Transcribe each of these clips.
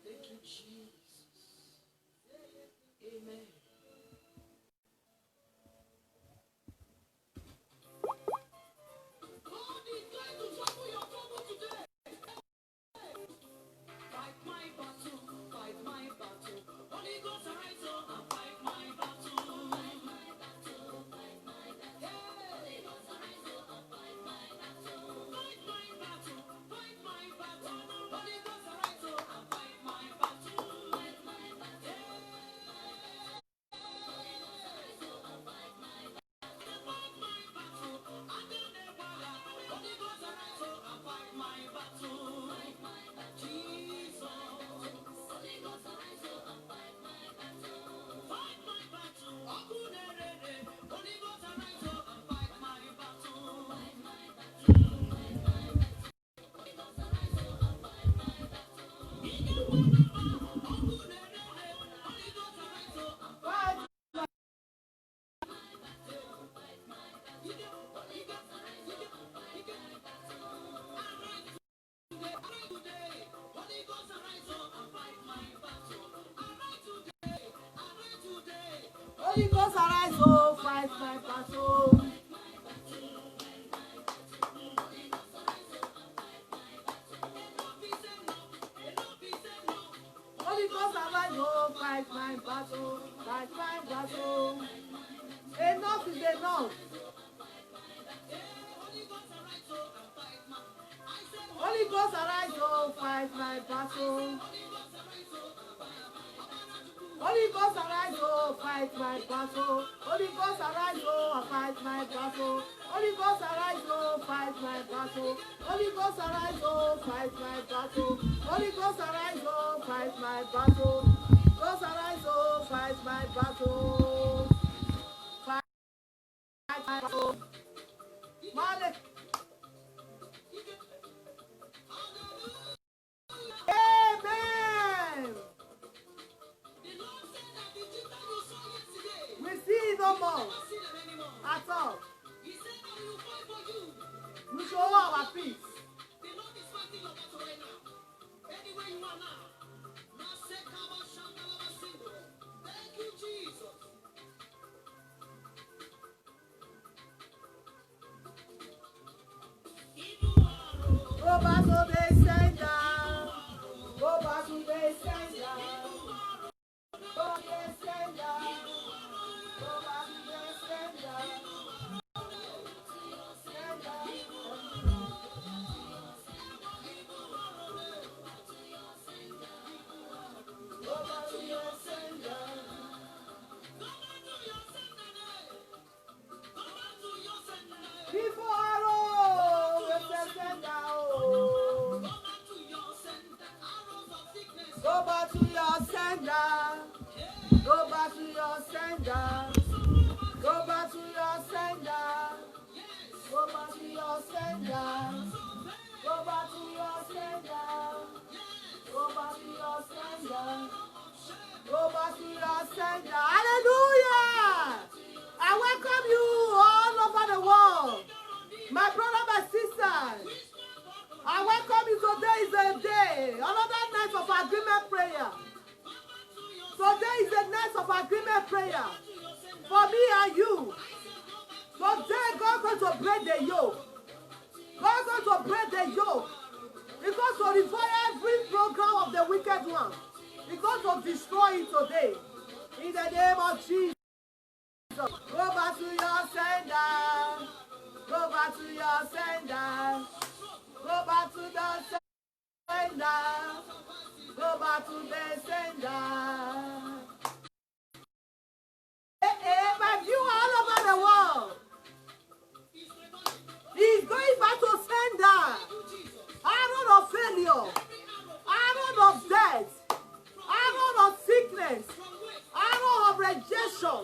Thank you, Jesus. Amen. God is going to trouble your trouble today. Fight my battle, fight my battle. Holy Ghost arise and fight my battle. Fight my battle, fight my battle. Holy Ghost arise and fight my battle. Fight my battle, fight my battle. Holy Ghost arise and fight my battle. Fight my battle. Holy Ghost arise, oh, fight my battle. Holy Ghost arise, oh, fight my battle, fight my battle. Enough is enough. Holy Ghost arise, oh, fight my battle. Holy Ghost arise, oh, fight my battle. Holy Ghost arise, oh, fight my battle. Holy Ghost arise, oh, fight my battle. Holy Ghost arise, oh, fight my battle. Holy Ghost arise, oh, fight my battle. Ghost arise, oh, fight my battle. Fight my battle. Malik. Amen. We see no more at all. We show our peace. The Lord is fighting your battle right now. Anywhere you are now. Thank you, Jesus. Go back to the center. Go back to the center. Go back to the center. Go back to the center. Go back to your sender. Go back to your sender. Go back to your sender. Go back to your sender. Go back to your sender. Go back to your sender. Go back to your sender. Hallelujah! I welcome you all over the world. My brother, my sister. I welcome you. Today is a day. Another night of agreement prayer. Today is a night of agreement prayer. For me and you. Today God is going to break the yoke. God is going to break the yoke. He's going to revive every program of the wicked one. He's going to destroy it today. In the name of Jesus. Go back to your sender. Go back to your sender. Go back to the sender. Go back to the sender. My view all over the world. He's going back to sender. Arrow of failure. Arrow of death. Arrow of sickness. Arrow of rejection.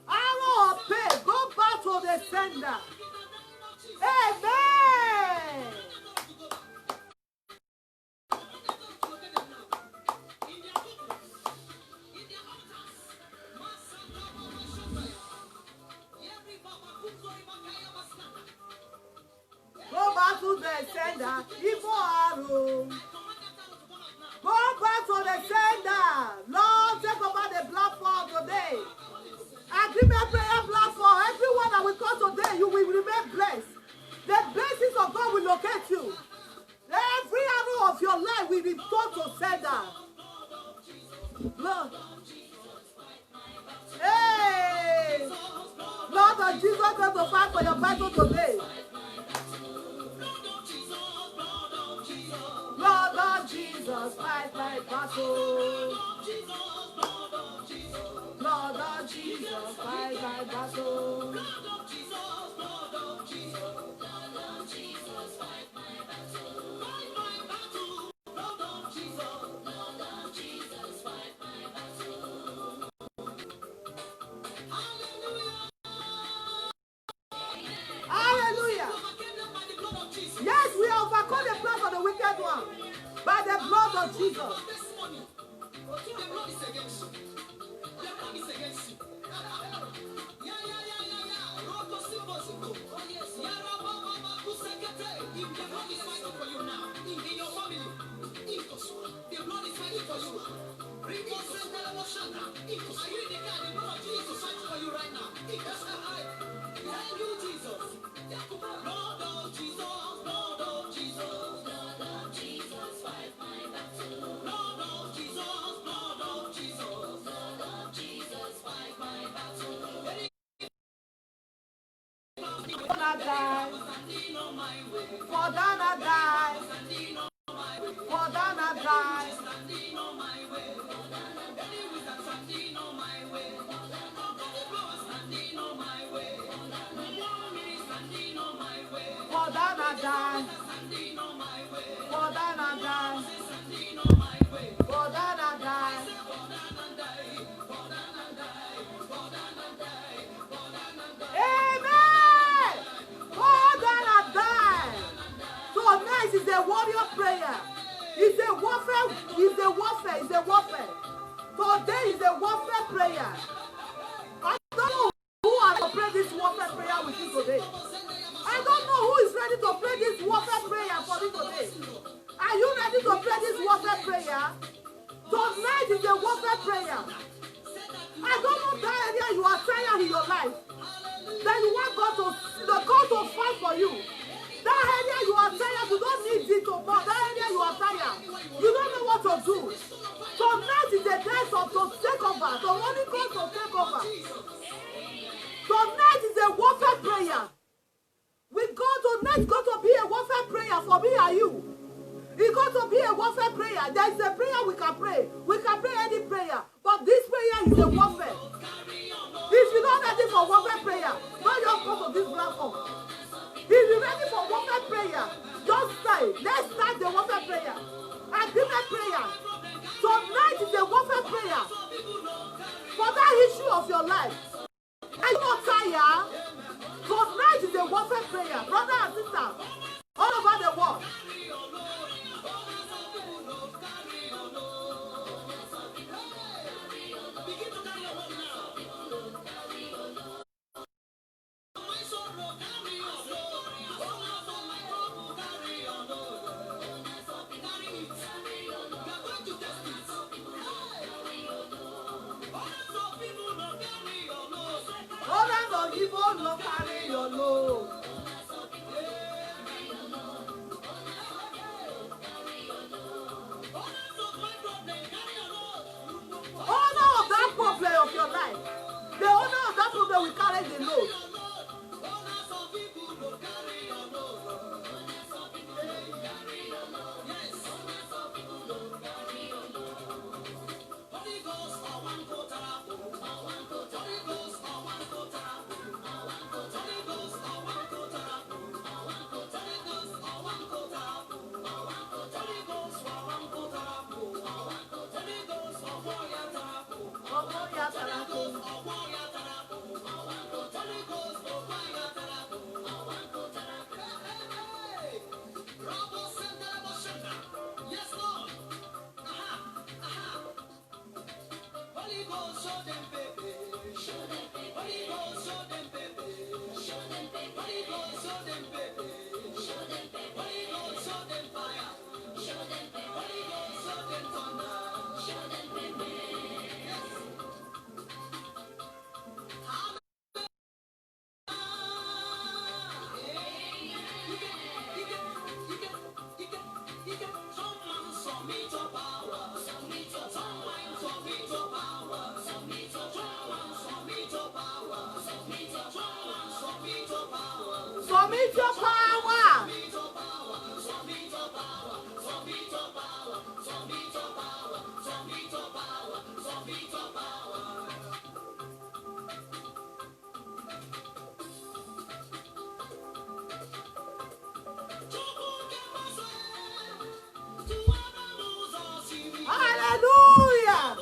Arrow of pain. Go back to the sender. Amen. the sender. Evil arrow. Go back to the sender. Lord, take over the platform today. Agreement prayer platform. Everyone that will come today, you will remain blessed. The blessings of God will locate you. Every arrow of your life will be turned to sender. Lord. Hey! Lord of Jesus, come to fight for your battle today. Lord of Jesus, fight my battle. Lord of Jesus, fight my battle. Hallelujah. Yes, we overcome the plan of the wicked one by the blood of Jesus. Today is a warfare prayer. I don't know who has to pray this warfare prayer with you today. I don't know who is ready to pray this warfare prayer for you today. Are you ready to pray this warfare prayer? Tonight is a warfare prayer. I don't know that area you are tired in your life. That you want God to fight for you. That area you are tired, you don't need it to fall. That area you are tired, you don't know what to do. Tonight is the day to take over. The Holy Ghost to take over. Tonight is a warfare prayer. Tonight got to be a warfare prayer for me and you. It's got to be a warfare prayer. There is a prayer we can pray. We can pray any prayer. But this prayer is a warfare. If you're not ready for warfare prayer, don't just go to this platform. If you're ready for warfare prayer, just say, let's start the warfare prayer. Agreement prayer. Tonight is a warfare prayer for that issue of your life. Are you not tired? Tonight is a warfare prayer. Brother and sister, all over the world. No carry your load. Owner of that problem of your life, the owner of that problem will carry the load. Holy Submit your power. Hallelujah.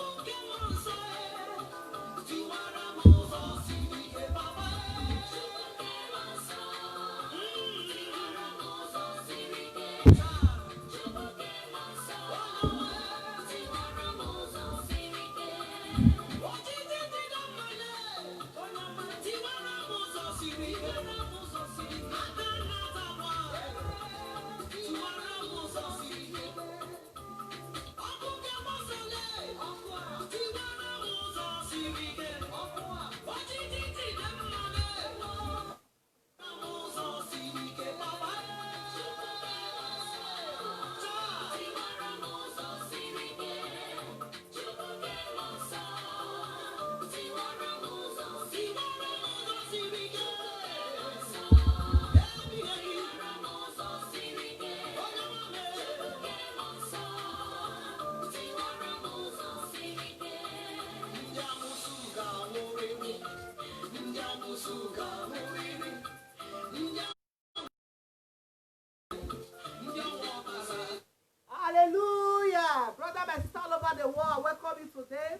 Hallelujah. Brother, my sister all over the world, I welcome you today.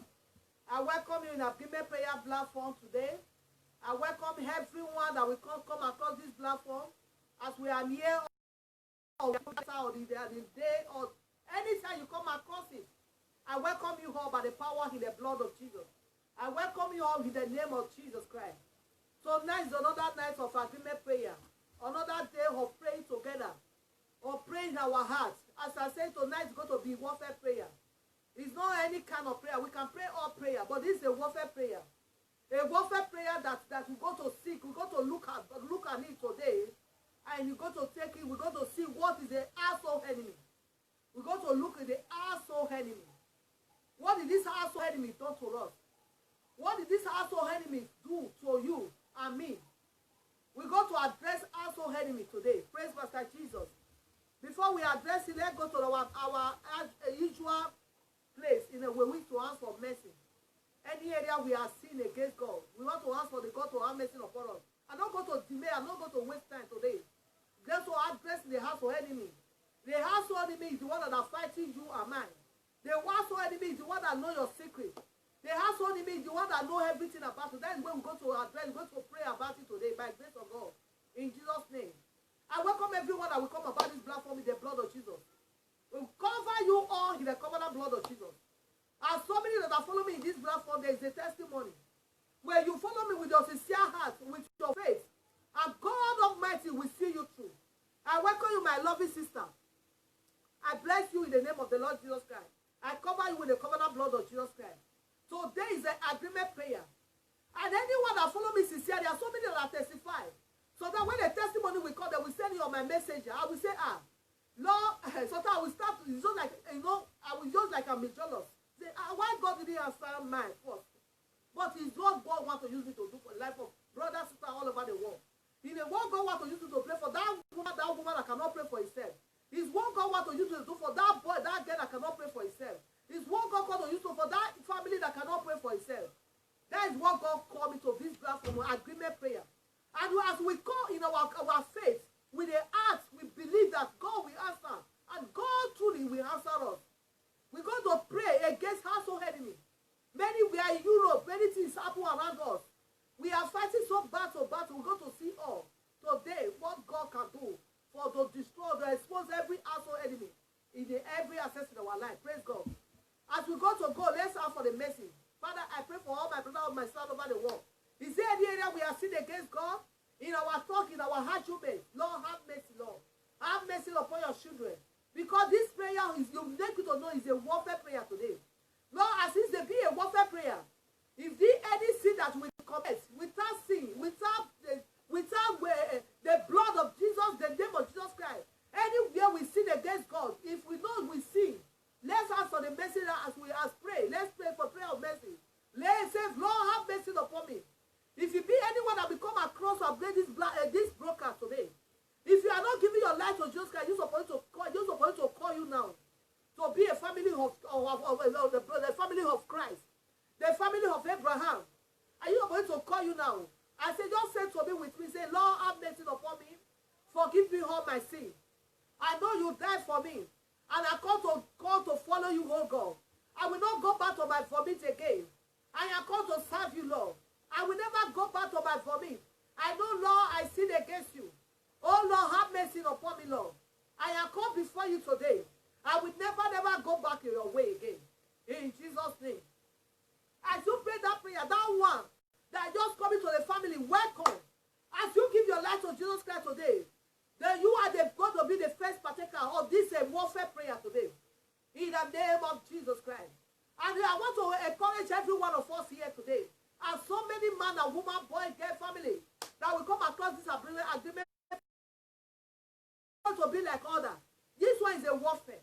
I welcome you in a Agreement Prayer platform today. I welcome everyone that will come across this platform as we are near or the day or anytime you come across it. I welcome you all by the power in the blood of Jesus. I welcome you all in the name of Jesus Christ. So now is another night of agreement prayer, another day of praying together, or praying in our hearts. As I said, tonight is going to be warfare prayer. It's not any kind of prayer. We can pray all prayer, but this is a warfare prayer. A warfare prayer that we go to seek, we go to look at it today, and you go to take it, we go to see what is the asshole enemy. We go to look at the asshole enemy. What did this asshole enemy do to us? What did this asshole enemy do to you and me? We go to address asshole enemy today. Praise Master Jesus. Before we address it, let's go to our usual place in a way we to ask for mercy. Any area we are sin against God, we want to ask for the God to have mercy upon us. I'm not going to delay, I'm not going to waste time today. Just to address the household enemy. The household enemy is the one that are fighting you and mine. The household enemy is the one that know your secret. The household enemy is the one that know everything about it. That is when we go to address, we go to pray about it today by grace of God. In Jesus' name. I welcome everyone that will come about this platform in the blood of Jesus. We cover you all in the covenant blood of Jesus. As so many that are following me in this platform, there is a testimony. Where you follow me with your sincere heart, with your faith, and God Almighty will see you through. I welcome you, my loving sister. I bless you in the name of the Lord Jesus Christ. I cover you with the covenant blood of Jesus Christ. So there is an agreement prayer. And anyone that follow me sincerely, there are so many that testify. So that when the testimony will come, they will send you on my messenger. I will say, Lord, so that I will start, it's just like, I will just like I'm jealous. Say, why God didn't answer mine first? But it's what God wants to use me to do for the life of brothers, sisters all over the world. It's what God wants to use me to pray for that woman that cannot pray for herself. It's what God wants to use me to do for that boy, that girl that cannot pray for herself. It's what God wants to use me for that family that cannot pray for herself. That is what God called me to this platform, agreement prayer. And as we call in our faith, with the heart, we believe that God will answer. And God truly will answer us. We're going to pray against household enemy. Many, we are in Europe, many things happen around us. We are fighting so bad. We're going to see all today what God can do to destroy, to expose every household enemy in every aspect in our life. Praise God. As we go, let's ask for the message. Father, I pray for all my brothers and my sisters over the world. Is there any area we are sin against God? In our talk, in our heart, Lord, have mercy, Lord. Have mercy upon your children. Because this prayer is, you need to know, is a warfare prayer today. Lord, as if there be a warfare prayer, if there any sin that we commit, without sin, without the blood of Jesus, the name of Jesus Christ, anywhere we sin against God, if we know we sin, let's ask for the mercy as we pray. Let's pray for prayer of mercy. Let's say, Lord, have mercy upon me. If you be anyone that will come across or play this broadcast today, the family of Christ, the family of Abraham. Are you going to call you now? I say, just say to me with me, say, Lord, have mercy upon me. Forgive me all my sin. I know you died for me. And I call to follow you, oh God. I will not go back to my vomit again. I am called to serve you, Lord. I will never go back to my vomit. I know, Lord, I sin against you. Oh, Lord, have mercy upon me, Lord. I am called before you today. I will never go back in your way again. In Jesus' name. As you pray that prayer, that one that just coming to the family, welcome. As you give your life to Jesus Christ today, then you are going to be the first partaker of this warfare prayer today. In the name of Jesus Christ. And I want to encourage every one of us here today. And so many man and woman, boy, girl, family that will come across this agreement to be like other. This one is a warfare.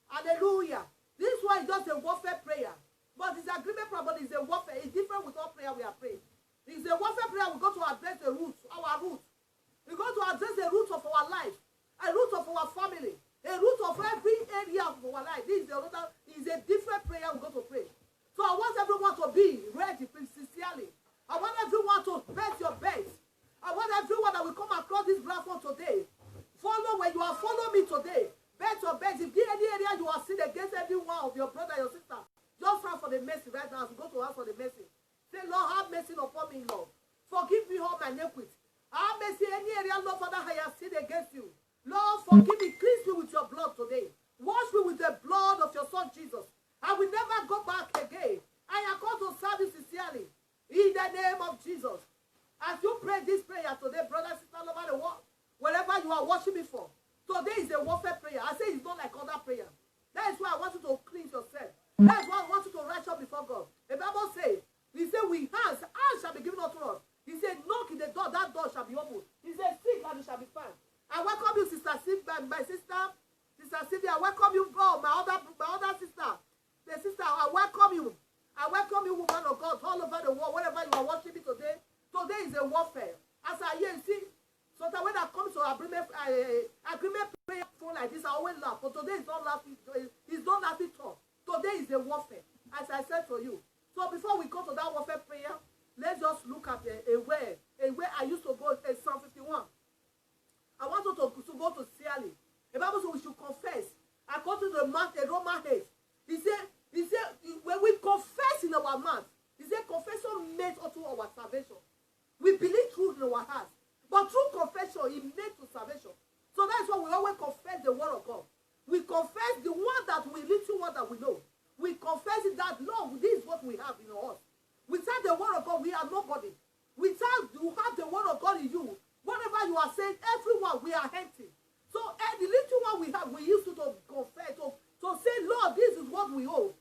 Hallelujah. This one is just a warfare prayer. But it's agreement prayer, but it's a warfare. It's different with all prayer we are praying. It's a warfare prayer. We go to address the roots, our roots. We go to address the root of our life, a root of our family, a root of every area of our life. This is a different prayer we go to pray. So I want everyone to be ready sincerely. I want everyone to bet your bets. I want everyone that will come across this platform today. Follow when you are following me today. Bet your bets. If there any area you are sin against every one of your brother, your sister, just ask for the mercy right now. As we go to ask for the mercy. Say, Lord, have mercy upon me, Lord. Forgive me all my iniquities. Have mercy any area, Lord, Father, I have sinned against you. Lord, forgive me. Cleanse me with your blood today. Wash me with the blood of your son, Jesus. I will never go back again. I am called to serve you sincerely. In the name of Jesus. As you pray this prayer today, brother, sister, all over the world, wherever you are watching me from, today is a warfare prayer. I say it's not like other prayer. That is why I want you to cleanse yourself. That is why I want you to rise up before God. The Bible says, he said, hands shall be given unto us. He said, knock in the door, that door shall be opened. He said, seek and it shall be found. I welcome you, Sister Sylvia, my sister. Sister Sylvia, I welcome you, God, my other sister. The sister, I welcome you. I welcome you, woman of God, all over the world, wherever you are watching me today. Today is a warfare. As I hear, you see, so that when I come to agreement prayer phone like this, I always laugh. But today is not laughing. It's not laughing talk. Today is a warfare, as I said to you. So before we go to that warfare prayer, let's just look at a way I used to go, Psalm 51. I want you to go to Sincerely. The Bible says we should confess. According to the Roman 8, he said, when we confess in our mouth, he said, confession made unto our salvation. We believe truth in our hearts. But through confession, it made to salvation. So that's why we always confess the word of God. We confess the one that we little one that we know. We confess it that, Lord, this is what we have in us. Without the word of God, we are nobody. Without you have the word of God in you, whatever you are saying, everyone, we are empty. So the little one we have, we used to confess, to say, Lord, this is what we owe.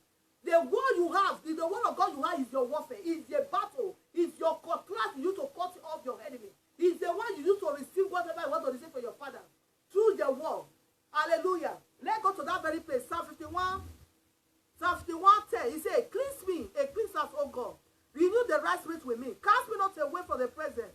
The word you have, the word of God you have is your warfare, is your battle, is your cutlass you use to cut off your enemy. It's the one you use to receive whatever you want to receive from your Father. Through the word. Hallelujah. Let's go to that very place. Psalm 51. Psalm 51:10. He said, cleanse me, a cleanse us, O God. Renew the right spirit with me. Cast me not away from the present.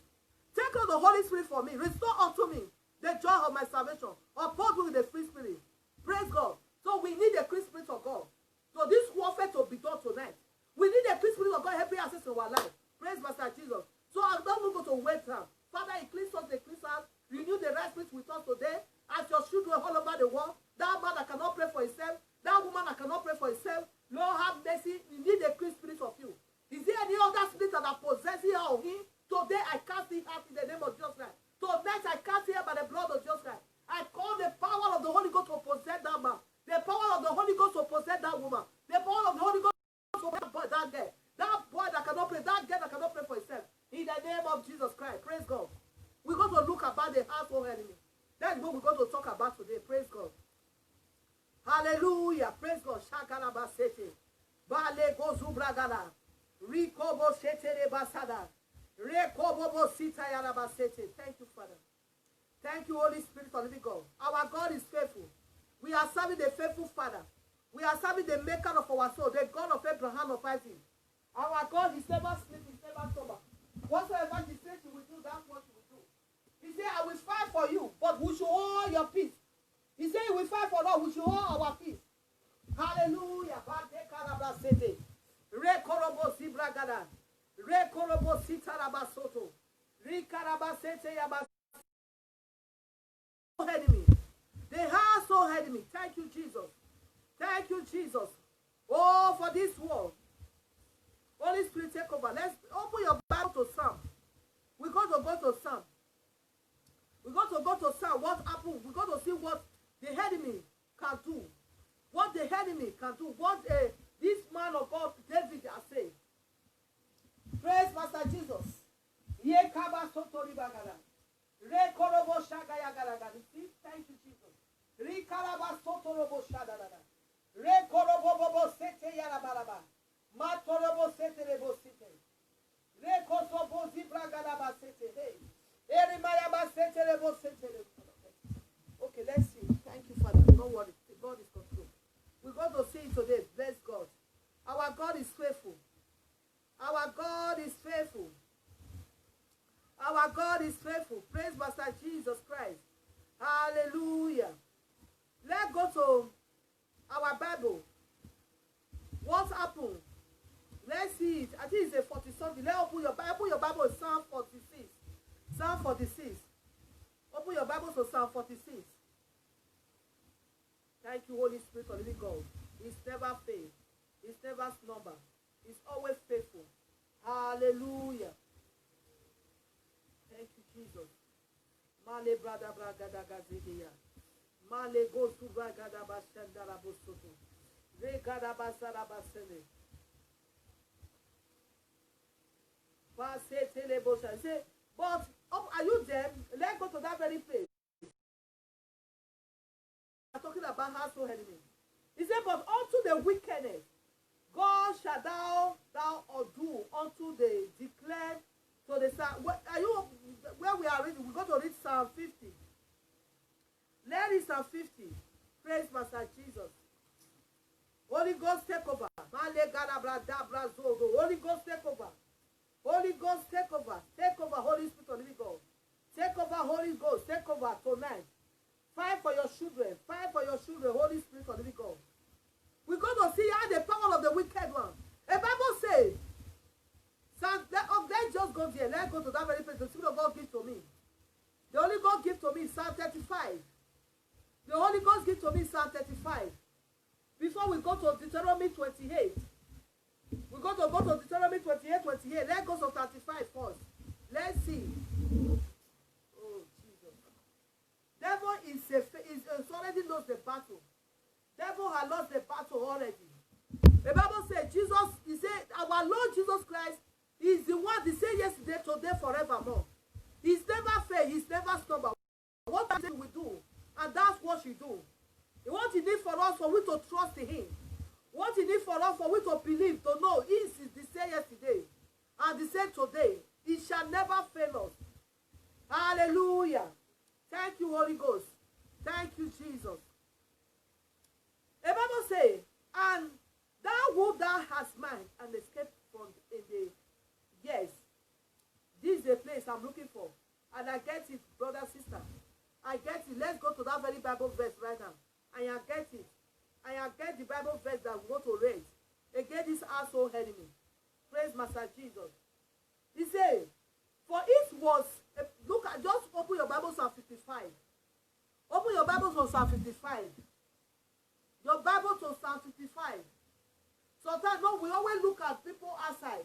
Take out the Holy Spirit from me. Restore unto me the joy of my salvation. Uphold me with the free spirit. Praise God. So we need the free spirit of God. So this warfare to be done tonight. We need the free spirit of God helping us in our life. Praise Master Jesus. So I'm not going to wait now. Father, he cleans us, they cleanse us. Renew the right spirit with us today. As your children all over the world. That man that cannot pray for himself. That woman that cannot pray for himself. Lord, have mercy. We need the clean spirit of you. Is there any other spirit that are possessing her or him? Today I cast it out in the name of Jesus Christ. Tonight I cast it out by the blood of Jesus Christ. I call the power of the Holy Ghost to possess that man. The power of the Holy Ghost to possess that woman. The power of the Holy Ghost to possess that girl. That boy that cannot pray. That girl that cannot pray for himself. In the name of Jesus Christ. Praise God. We're going to look about the household enemy. That's what we're going to talk about today. Praise God. Hallelujah. Praise God. Shakalabasete. Bale gozubragala. Rikobo shetere basada. Rekobobo sitayarabasete. Thank you, Father. Thank you, Holy Spirit of living God. Our God is faithful. We are serving the faithful Father. We are serving the maker of our soul, the God of Abraham of Isaac. Our God is never sleep, is never sober. Whatsoever he says he will do, that's what he will do. He said, I will fight for you, but we should hold your peace. He said, he will fight for us, we should hold our peace. Hallelujah. Bate karabasete. Rekorobo sibragada. Rekorobo sitarabasoto. Rikarabasete yabas. Enemy. They have so heard me. Thank you, Jesus. Thank you, Jesus. Oh, for this world. Holy Spirit, take over. Let's open your Bible to Psalm. We're going to go to Psalm. We're going to go to Psalm. What happened? We're going to see what the enemy can do. What the enemy can do. What this man of God, David, has said. Praise Master Jesus. Thank you, Jesus. Okay, let's see. Thank you, Father. Don't worry. God is control. We're going to see it today. Bless God. Our God is faithful. Our God is faithful. Our God is faithful. Praise Master Jesus Christ. Hallelujah. Let's go to our Bible. What happened? Let's see it. I think it's a 40 something. Let's open your Bible. Open your Bible to Psalm 46. Psalm 46. Open your Bible to Psalm 46. Thank you, Holy Spirit of living God. It's never fail. It's never slumber. It's always faithful. Hallelujah. Thank you, Jesus. Male brada bragada gazedeya. Male go to bragada bashandara bosoto. Re gada basara basene. Base tele bosha. Say, but are you there? Let's go to that very place. I'm talking about household enemy. He said, but unto the wickedness, God shall thou undo unto the declared to the Psalm. Are you where we are reading? We're going to read Psalm 50. Let's read Psalm 50. Praise Master Jesus. Holy Ghost take over. Holy Ghost take over. Holy Ghost take over. Take over, Holy Spirit of living God. Take over, Holy Ghost. Take over tonight. Fight for your children. Fight for your children, Holy Spirit of living God. We're going to see how the power of the wicked one. The Bible says, let's just go there. Let's go to that very place. The Spirit of God gives to me. The Holy God gives to me Psalm 35. The Holy Ghost gives to me Psalm 35. Before we go to Deuteronomy 28. We're going to go to Deuteronomy 28. Let's go to 35 first. Let's see. Oh, Jesus. Devil is already lost the battle. Devil has lost the battle already. The Bible says Jesus, he said, our Lord Jesus Christ is the one, the same yesterday, today, forevermore. He's never failed, he's never stubborn. What he will do, and that's what he do. What he need for us, for we to trust in him. What he need for us, for we to believe, to know, he is the same yesterday, and the same today. He shall never fail us. Hallelujah. Thank you, Holy Ghost. Thank you, Jesus. The Bible says, and thou who thou hast mine and escape from in the yes. This is the place I'm looking for. And I get it, brother, sister. I get it. Let's go to that very Bible verse right now. I get it. I get the Bible verse that we want to read. Again, this household enemy. Praise Master Jesus. He said, for it was, look at, just open your Bible Psalm 55. Open your Bible to Psalm 55. Your Bible to Psalm 55. Sometimes, no, we always look at people outside.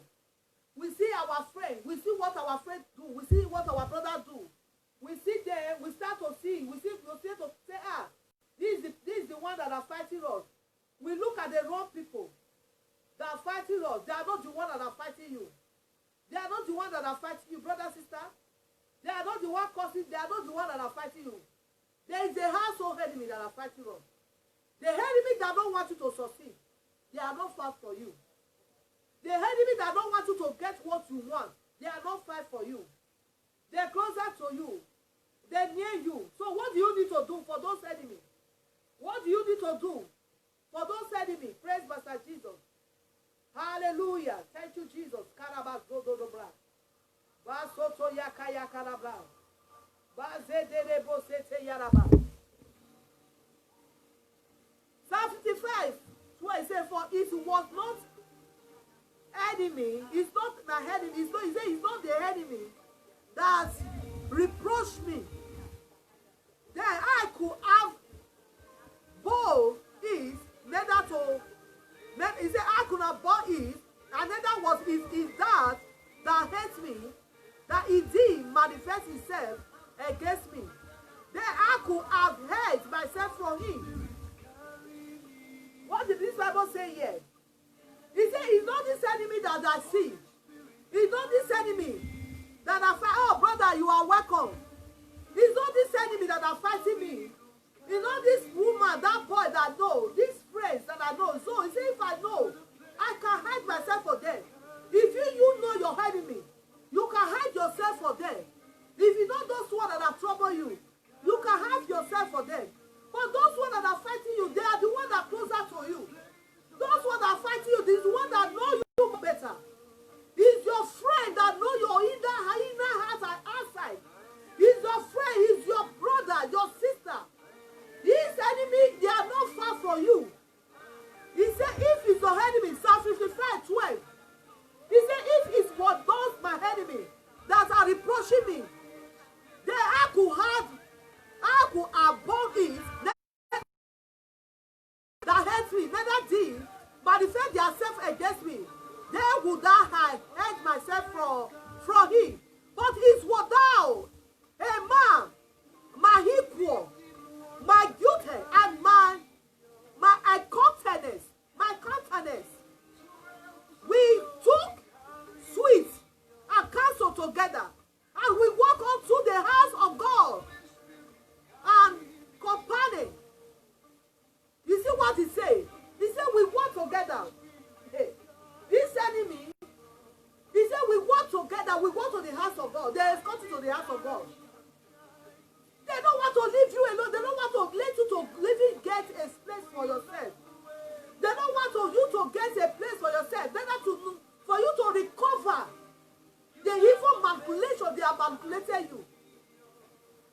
We see our friend. We see what our friends do. We see what our brother do. We see them. We start to see. We start to say, this is the one that are fighting us. We look at the wrong people that are fighting us. They are not the one that are fighting you. They are not the one that are fighting you, brother, sister. They are not the one causing. They are not the one that are fighting you. There is a household enemy that are fighting us. The enemy that don't want you to succeed. They are not fight for you. The enemy that don't want you to get what you want, they are not fight for you. They're closer to you. They're near you. So what do you need to do for those enemies? What do you need to do for those enemies? Praise Master Jesus. Hallelujah. Thank you, Jesus. Karabas Gododobra. Basoto Yakaya Karabra. Bazedere Bosete Yaraba. Psalm 55. he said, for it was not enemy, it's not my enemy, he said it's not the enemy that reproached me. Then I could have bore it, neither to, he said I could have bore it, and neither was it that hates me, that it did manifest itself against me. Then I could have hid myself from him. What did this Bible say here? He said, it's not this enemy that I see. It's not this enemy that I fight. Oh, brother, you are welcome. It's not this enemy that are fighting me. It's not this woman, that boy that I know, these friends that I know. So he said, if I know, I can hide myself for them. If you know your enemy, you can hide yourself for them. If you know those ones that have troubled you, you can hide yourself for them. But those ones that are fighting you, they are the ones that are closer to you. Those ones that are fighting you, these ones that know you better. It's your friend that know your inner heart and outside. He's your friend, he's your brother, your sister. His enemy, they are not far from you. He said, if it's your enemy, Psalm 55:12. He said, if it's what those my enemy that are reproaching me, then I could have borne it that hates me, neither did manifest themselves against me. Then would I hide myself from him. But it's what thou, a man, my equal, my duty, and my countenance. We took sweet and counsel together, and we walk unto the house of God and company. You see what he said? He said we walk together. Hey, this enemy, he said we walk together, we walk to the house of God. They escort you to the house of God. They don't want to leave you alone. They don't want to let you to even get a place for yourself. They don't want you to get a place for yourself. They want for you to recover the evil manipulation they have manipulated you.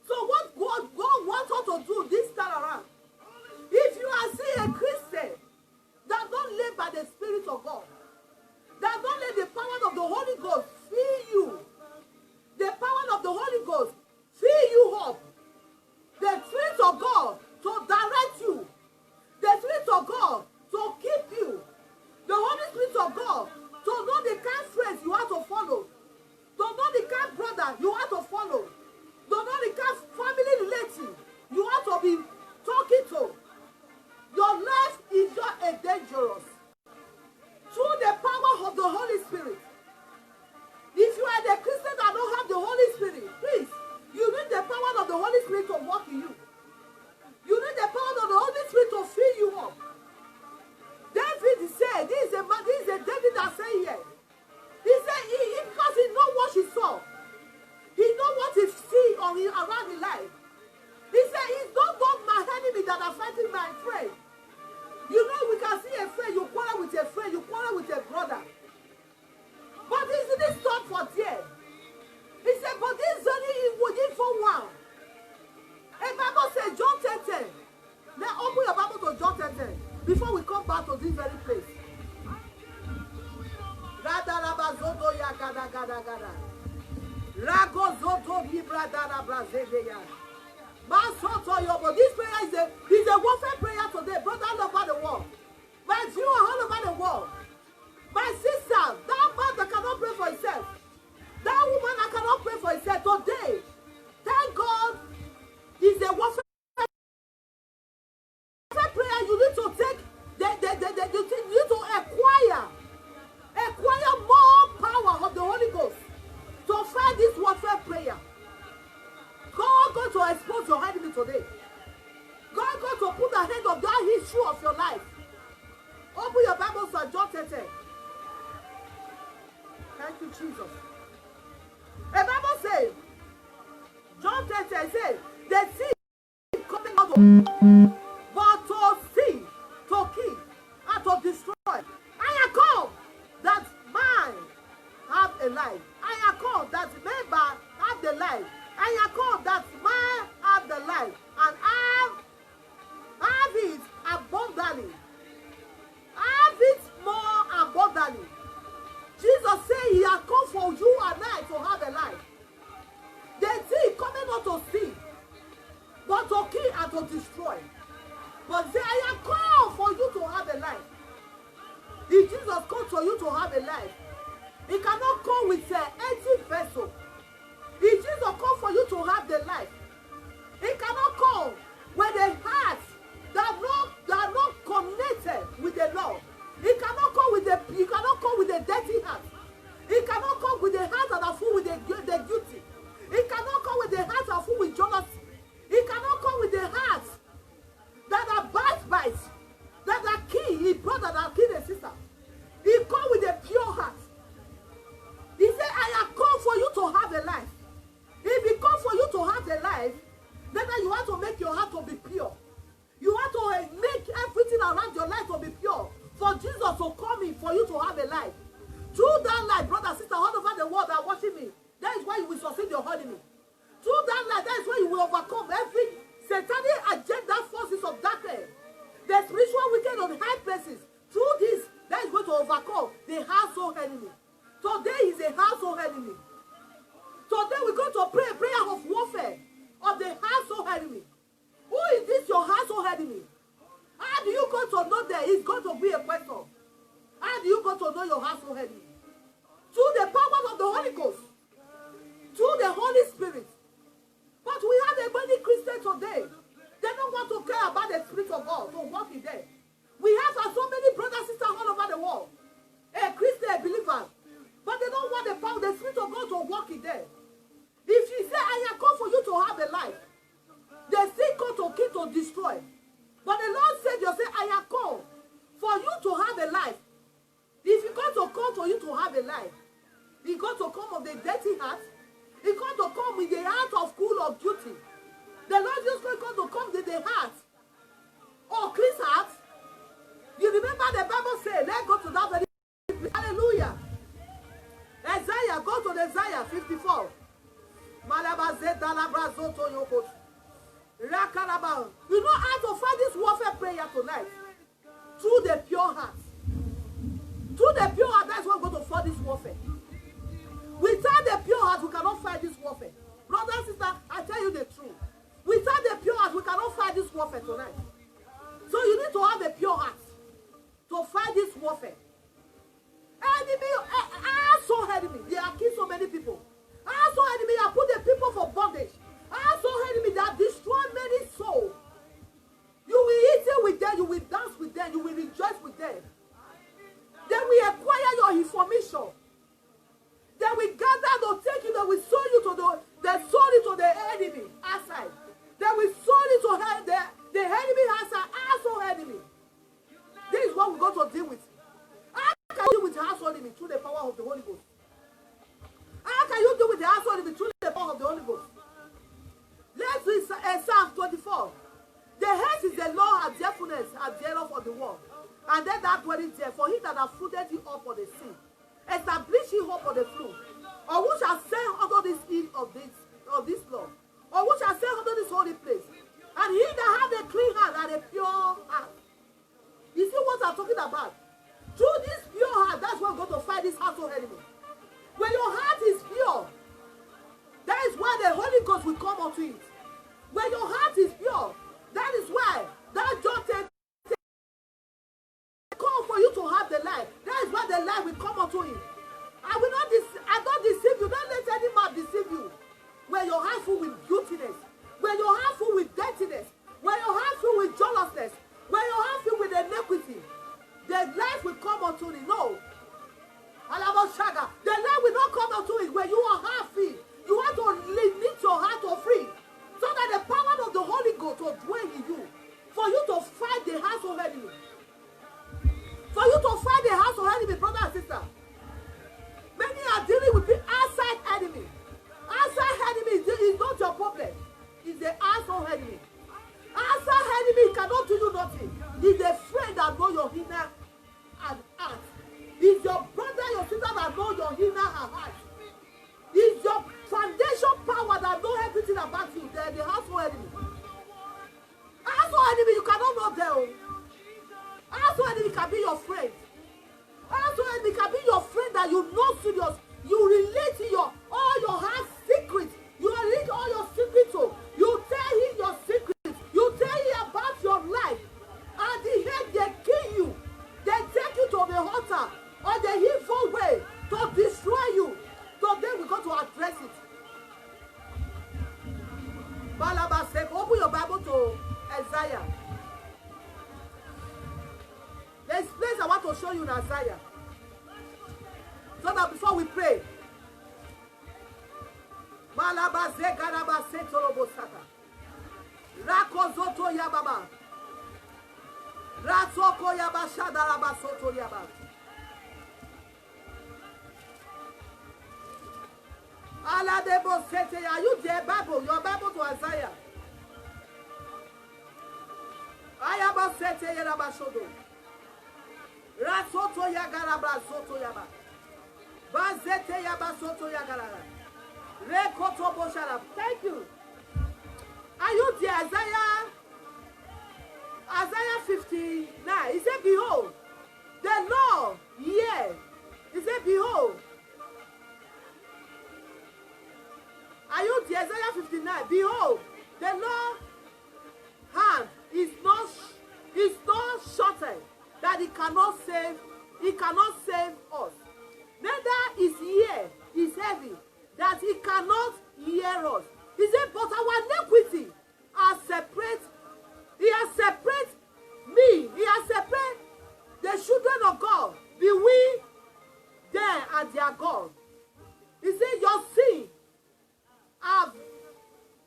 So what God wants us to do this time around, if you are still a Christian that don't live by the Spirit of God, that don't let the power of the Holy Ghost fill you, the power of the Holy Ghost fill you up, the Spirit of God to direct you, the Spirit of God to keep you, the Holy Spirit of God to know the kind of friends you have to follow, to know the kind of brother you have to follow, to know the kind of family relative you have to be talking to. Your life is not a dangerous. Through the power of the Holy Spirit. If you are the Christian that don't have the Holy Spirit, please, you need the power of the Holy Spirit to work in you. You need the power of the Holy Spirit to fill you up. David said, this is a David that said here. He said, because he know what he saw. He know what he see around his life. He said, it's not my enemy that are fighting my friend. You know, we can see a friend, you quarrel with a friend, you quarrel with a brother. But he didn't stop for there. He said, but this is only within for one. And Bible says, John 10:10. Now open your Bible to John 10:10 before we come back to this very place. This prayer is a warfare prayer today, brother, all over the world. My viewer all over the world. My sister, that man that cannot pray for himself, that woman that cannot pray for himself today, thank God, is a warfare prayer. You need to take, you need to acquire more power of the Holy Ghost to fight this warfare prayer. God going to expose your enemy today. God going to put the hand of that issue of your life. Open your Bible to John 10:10. Thank you, Jesus. The Bible says, John 10:10 says, the thief coming out but to steal, to kill, and to destroy. I am called that man have a life. I am called that member have the life. I am called that man have the life and have it abundantly. He cannot come with an empty vessel. If Jesus come for you to have the life, he cannot come with a heart that are not connected with the Lord. He cannot come with a dirty heart. He cannot come with a heart that are full with the guilty. He cannot come with a heart that are full with jealousy. He cannot come with a heart that are bites, that are kill his brother, that kill his sister. He come with a pure heart. He said, I have come for you to have a life. If he come for you to have a life, then you have to make your heart to be pure. You have to make everything around your life to be pure. For Jesus to come in for you to have a life. Through that life, brother, sister, all over the world that are watching me, that is why you will succeed your enemy. Through that life, that is why you will overcome every satanic agenda, forces of darkness, the spiritual wicked on high places. Through this, that is going to overcome the household enemy. Today is a household enemy. Today we're going to pray a prayer of warfare of the household enemy. Who is this your household enemy? How do you go to know that? It's going to be a question. How do you go to know your household enemy? Through the power of the Holy Ghost. Through the Holy Spirit. But we have a many Christians today. They don't want to care about the Spirit of God to walk in there. We have so many brothers and sisters all over the world. A Christian, a believer. But they don't want the power, the Spirit of God to walk in there. If she said, I have come for you to have a life, they still come to kill, to destroy. But the Lord said, you say, I have come for you to have a life. If He going to come for you to have a life, He going to come of the dirty heart. He going to come with the heart of cool of duty. The Lord Jesus Christ going to come with the heart of clean heart. You remember the Bible said, let's go to that very place. Hallelujah. Isaiah, go to Isaiah 54. You know how to fight this warfare prayer tonight? Through the pure heart. Through the pure heart, that's what we're going to fight this warfare. Without the pure heart, we cannot fight this warfare. Brother and sister, I tell you the truth. Without the pure heart, we cannot fight this warfare tonight. So you need to have a pure heart to fight this warfare. Enemy, also enemy, they are killing so many people. Also enemy, they put the people for bondage. Also enemy, that destroy many souls. You will eat it with them, you will dance with them, you will rejoice with them. Then we acquire your information. Then we gather to take you, then we sold you to the sold it to the enemy outside. Then we sold it to the enemy outside, also enemy. This is what we're going to deal with. How can you deal with the household enemy? Through the power of the Holy Ghost. How can you deal with the household enemy? Through the power of the Holy Ghost. Let's read Psalm 24. The head is the law and deafness and thereof of the world. And then that dwelleth there, for he that hath founded you up for the sea, establish you up for the flood. Or who shall sail under this hill of this law? Or who shall sail under this holy place? And he that hath a clean hand and a pure heart. You see what I'm talking about? Through this pure heart, that's what we're going to fight this household enemy. When your heart is pure, that is why the Holy Ghost will come unto it. When your heart is pure, that is why that John 10 come for you to have the life. That is why the life will come unto him. I don't deceive you. Don't let any man deceive you. When your heart full with guiltiness, when your heart full with dirtiness, when your heart full with jealousness, when your heart filled with iniquity, the life will come unto it. No. The life will not come unto it when you are half filled. You want to knit your heart to free, so that the power of the Holy Ghost will dwell in you, for you to fight the household enemy. For you to fight the household enemy, brother and sister. Many are dealing with the outside enemy. Outside enemy is not your problem. It's the household enemy. Outside enemy cannot do you nothing. It's a friend that knows your inner and heart. It's your brother, your sister that knows your inner and heart. It's your foundation power that knows everything about you. They're the household enemy. Household enemy, you cannot know them. Household enemy can be your friend. Household enemy can be your friend that you know serious. You relate to all your heart secrets. You relate all your secrets to. You tell him your secrets. You tell him about your life. At the end, they kill you. They take you to the altar or the evil way to destroy show you in Isaiah. So that before we pray, Malabaze Garaba Setorobosaka. Rakozoto Yababa. Ratoko Yabashadaraba Soto Yaba. Aladebo Sete. Are you there, Bible? Your Bible to Isaiah. Ayaba Sete Yarabashodo. Rasoto Yagaraba Soto Yaba. Bazete Yaba Soto Yagaraba. Rekoto Boshara. Thank you. Are you there, Isaiah? Isaiah 59. He said, behold, the Lord, yeah. He said, behold. Are you there, Isaiah 59? Behold, the Lord hand is not shortened that he cannot save us. Neither is ear is heavy that he cannot hear us. He said, but our iniquity has separate. He has separated me. He has separated the children of God. Be we them and their God. He said, your sin have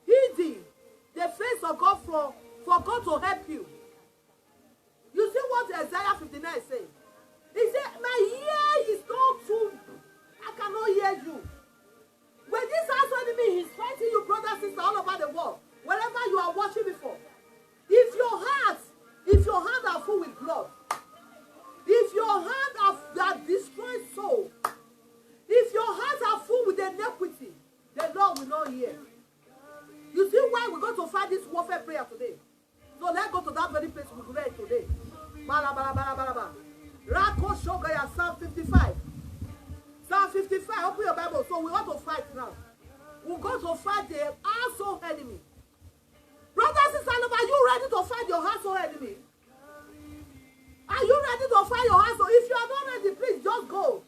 hidden the face of God for God to help you. You see what Isaiah 59 is saying? He said, my ear is not too, I cannot hear you. When this house enemy is fighting you, brothers and sisters, all over the world, wherever you are watching me from, if your hands are full with blood, if your hands are destroyed soul, if your hands are full with iniquity, the Lord will not hear. You see why we're going to fight this warfare prayer today? So let's go to that very place we read today. Rako Shogaya, Psalm 55. Psalm 55, open your Bible. So we want to fight now. We're going to fight the household enemy. Brothers and sisters, are you ready to fight your household enemy? Are you ready to fight your household? If you are not ready, please just go.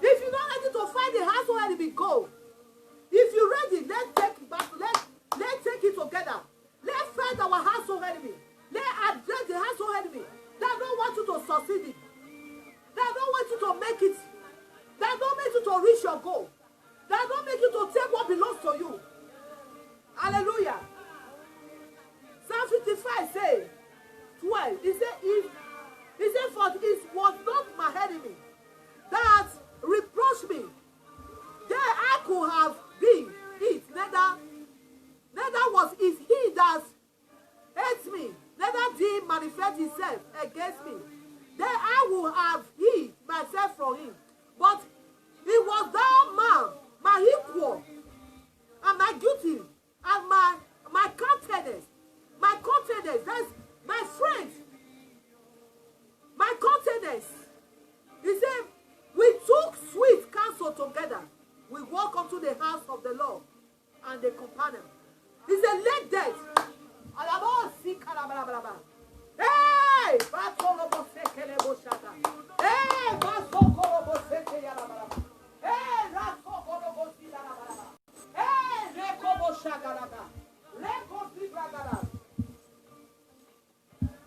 If you're not ready to fight the household enemy, go. If you're ready, let's take it together. Let's fight our household enemy. Let's address the household enemy. They don't want you to succeed it. They don't want you to make it. They don't make you to reach your goal. They don't make you to take what belongs to you. Hallelujah. Psalm 55 says, 12. He said, for it was not my enemy that reproached me. There I could have been it. Neither was it he that hates me. Neither did he manifest himself against me. Then I will have hid myself from him. But it was thou man, my equal, and my duty, and my countenance. My countenance, that's my friend. My countenance. He said, we took sweet counsel together. We walk unto the house of the Lord and the companion. He said, let death. Hey!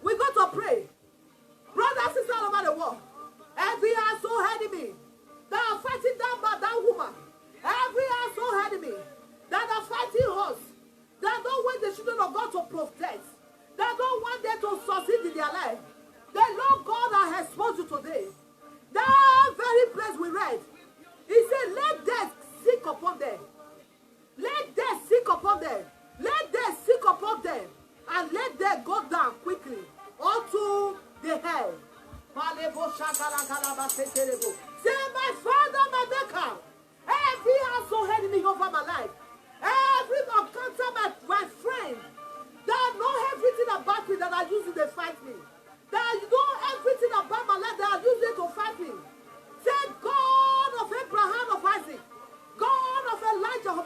We got to pray. Brothers and sisters all over the world. Every household enemy that are fighting that woman. Every household enemy that are fighting us. That don't want the children of God to protect. That don't want them to succeed in their life. The Lord God has exposed you today. That very place we read. He said, let death seek upon them. Let death seek upon them. Let death seek upon them. And let them go down quickly unto the hell. Say, my Father, my Maker, every household enemy over my life, every encounter my friend, that know everything about me that are using to fight me, that know everything about my life that are using to fight me. Say, God of Abraham, of Isaac, God of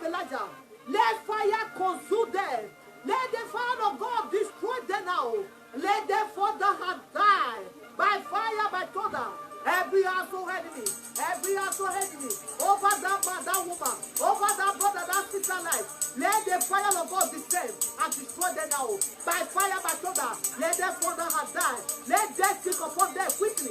Elijah, let fire consume them. Let the fire of God destroy them now. Let them fall down and die by fire, by thunder. Every household enemy, over that woman, over that brother, that sister life, let the fire of God descend and destroy them now. By fire, by thunder, let them fall down and die. Let death take upon them quickly.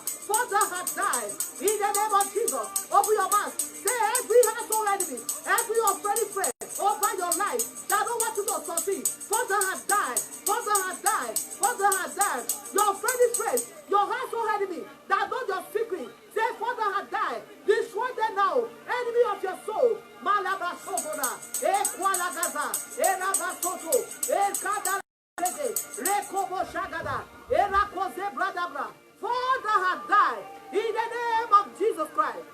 Father had died. In the name of Jesus, open your mouth. Say every household enemy, every offending friend over your life that don't want you to succeed. Father had died. Father had died. Father had died. Your offending friend, your household enemy that know your secret. Say Father had died. Destroy them now. Enemy of your soul. Malaba Sogora. Equalagaza. Erabasoto. Ekadala. Rekobo Shagada. Erakose Bradabra. Father had died. In the name of Jesus Christ.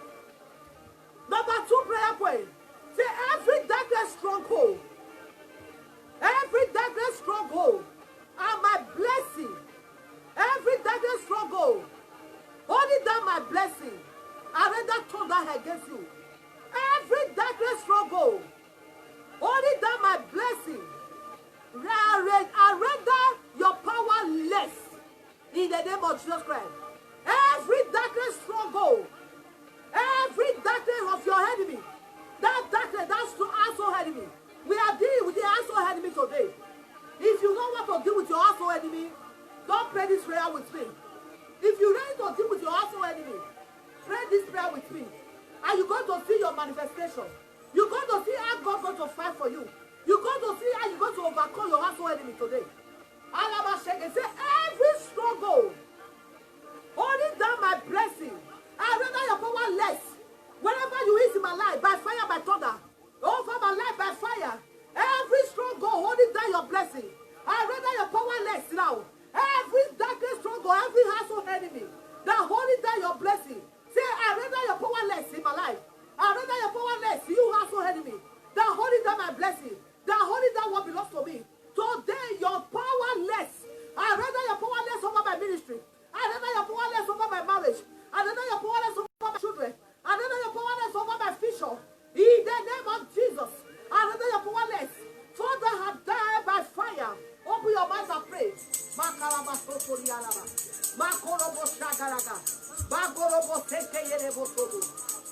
Number 2 prayer point. Say every darkness stronghold. Every darkness stronghold. And my blessing. Every darkness stronghold. Holding down my blessing. I rather turn that against you. Every darkness stronghold. Holding down my blessing. I render your power less. In the name of Jesus Christ. Every darkness stronghold. Every darkness of your enemy. That darkness, that's the asshole enemy. We are dealing with the asshole enemy today. If you don't want to deal with your asshole enemy, don't pray this prayer with me. If you're ready to deal with your asshole enemy, pray this prayer with me. And you're going to see your manifestation. You're going to see how God's going to fight for you. You're going to see how you're going to overcome your asshole enemy today. Alabashake, say every struggle holding down my blessing. I render your power less. Whenever you is in my life, by fire, by thunder, over my life by fire. Every stronghold holding down your blessing. I render your power less now. Every darkest stronghold, every household enemy that holding down your blessing. Say, I render your power less in my life. I render your power less, you household enemy that holding down my blessing. That holding down what belongs to me. Today, your power less. I render your power less over my ministry. I render your power less over my marriage. I render your power less over my children. I render your power less over my future. In the name of Jesus, I render your power less. Father had died by fire. Open your mouth and pray. Makaraba Sotoriaraba. Makorobo Shagaraga. Bagorobo Sekeyerebo Soto.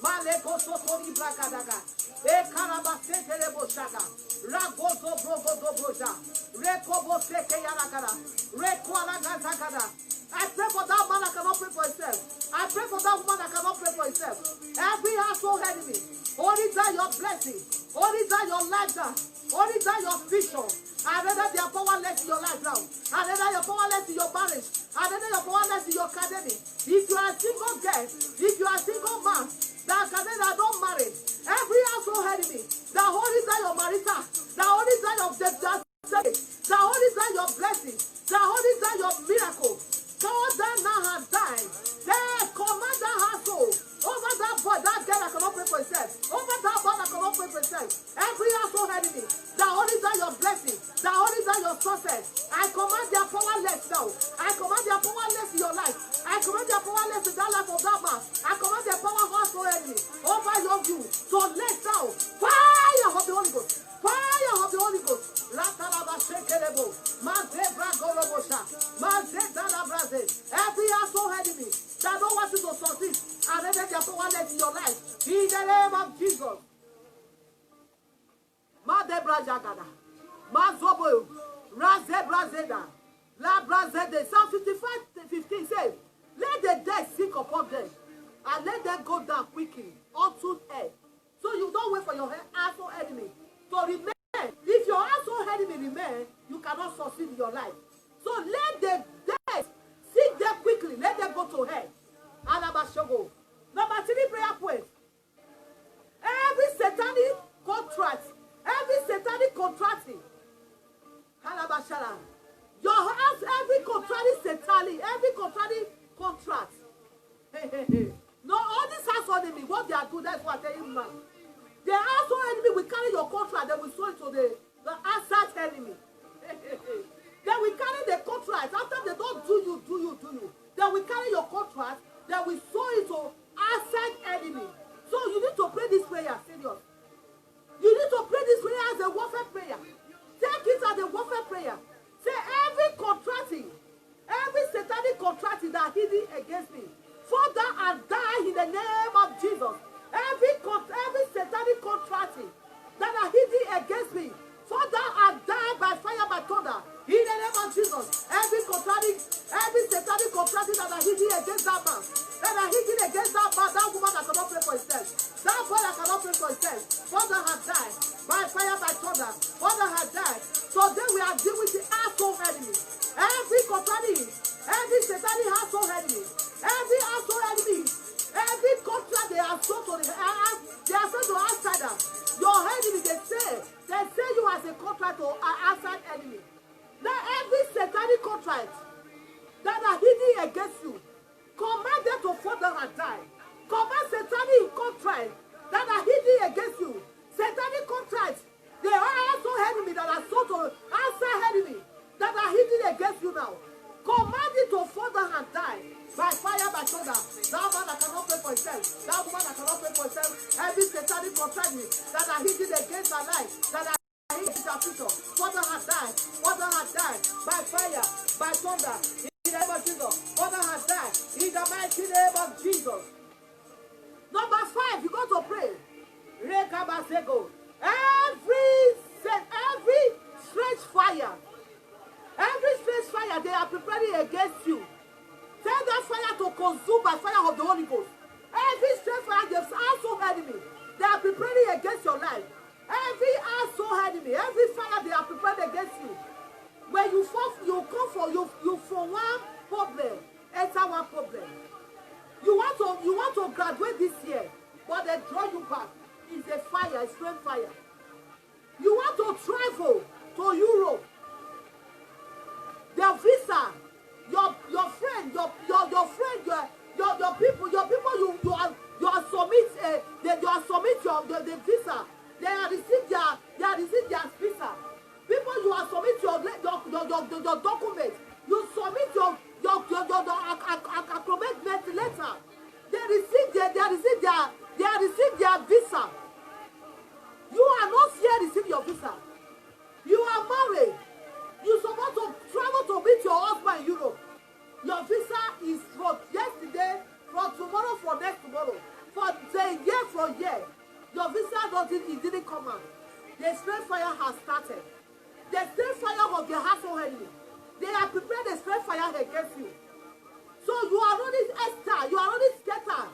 Maleko Sotori Bragadaga. Ekaraba Sekerebo Shaga. Ragozo Brogodo Broja. Rekobo Sekeyaragara. Rekwalagazagada. I pray for that man that cannot pray for himself. I pray for that woman that cannot pray for himself. Every household enemy, holding down your blessing, holding down your life down, holding down your vision. I render their powerless in your life now. I render your powerless in your marriage. I render your powerless in your academy. If you are a single girl, if you are a single man, that don't marry, every household enemy, that holding down your marital, that holding down your that holding down your blessing, that holding down your miracle. God that now has died. They command that household over that boy, that girl that cannot pray for himself, over that boy that cannot pray for himself. Every household enemy that holding down your blessing, that holding down your success. I command their powerless now. I command their powerless in your life. I command their powerless in that life of that man. I command their power household enemy over your view. So let down fire of the Holy Ghost. Fire of the Holy Ghost. Every household enemy that don't want you to succeed, and let their powerless in your life. In the name of Jesus. Madebra Jagada. Mazobo. Razebra Zeda. Labra Zede. Psalm 55:15 says, let the dead sink upon them, and let them go down quickly unto earth. So you don't wait for your household enemy to remain. If your household enemy remain, you cannot succeed in your life. So let the dead seek them quickly. Let them go to hell. Alabashogo. Number 3 prayer point. Every satanic contract, Alabashala. Your house, every contracting contract. No, all these household enemy, what they are doing, that's what I tell you now. The household enemy will carry your contract, they will sow it to the outside enemy. They will carry the contract. After they don't do you. They will carry your contract, they will sow it to outside enemy. So you need to pray this prayer, serious. You need to pray this prayer as a warfare prayer. Take it as a warfare prayer. Say every contracting, every satanic contracting that hidden against me, Father, and die in the name of Jesus. Every satanic contracting that are hidden against me, Father, and die by fire, by thunder. In the name of Jesus, every satanic contracting that are hidden against that man, and die. Command satanic contracts that are hidden against you. Satanic contracts. They are also enemy that are sought to outside enemy that are hidden against you now. Command it to fall down and die. By fire, by thunder. That man that cannot pray for himself. That woman that cannot pray for himself. Every satanic contract that are hidden against her life. That are hidden against her future. Fall down and die. Fall down and die. By fire, by thunder. In the name of Jesus. Fall down and die. In the mighty name of Jesus. Number 5, you go to pray. Rekabasego. Every strange fire, they are preparing against you. Tell that fire to consume by fire of the Holy Ghost. Every strange fire, there's also enemy. They are preparing against your life. Every also enemy, every fire they are prepared against you. When you fall, you come for you for one problem, enter one problem. You want to graduate this year, but they draw you back. It's a fire, a strange fire. You want to travel to Europe. Their visa, your friend, your people you are submit the visa. They are receive their visa. People you are submit your documents. You submit your accompaniment letter. They receive their visa. You are not here receive your visa. You are married. You're supposed to travel to meet your husband in Europe. Your visa is from yesterday, from tomorrow, for next tomorrow, for the year from year. Your visa didn't come out. The strange fire has started. The strange fire of the household enemy. They are prepared a strange fire against you. So you are running extra. You are running scatter.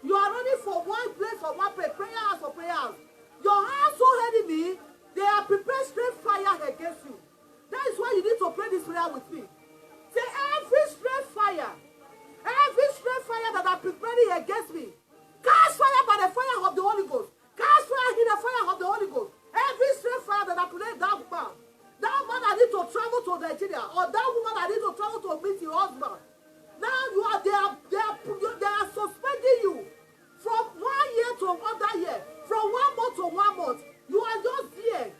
You are running for one place for one place. Prayers for prayers. Your household enemy, they are prepared strange fire against you. That is why you need to pray this prayer with me. Say every strange fire that are preparing against me, cast fire by the fire of the Holy Ghost. Cast fire in the fire of the Holy Ghost. Every strange fire that are preparing that man that need to travel to Nigeria, or that woman that need to travel to meet your husband. Now they are suspending you from 1 year to another year, from 1 month to 1 month. You are just here.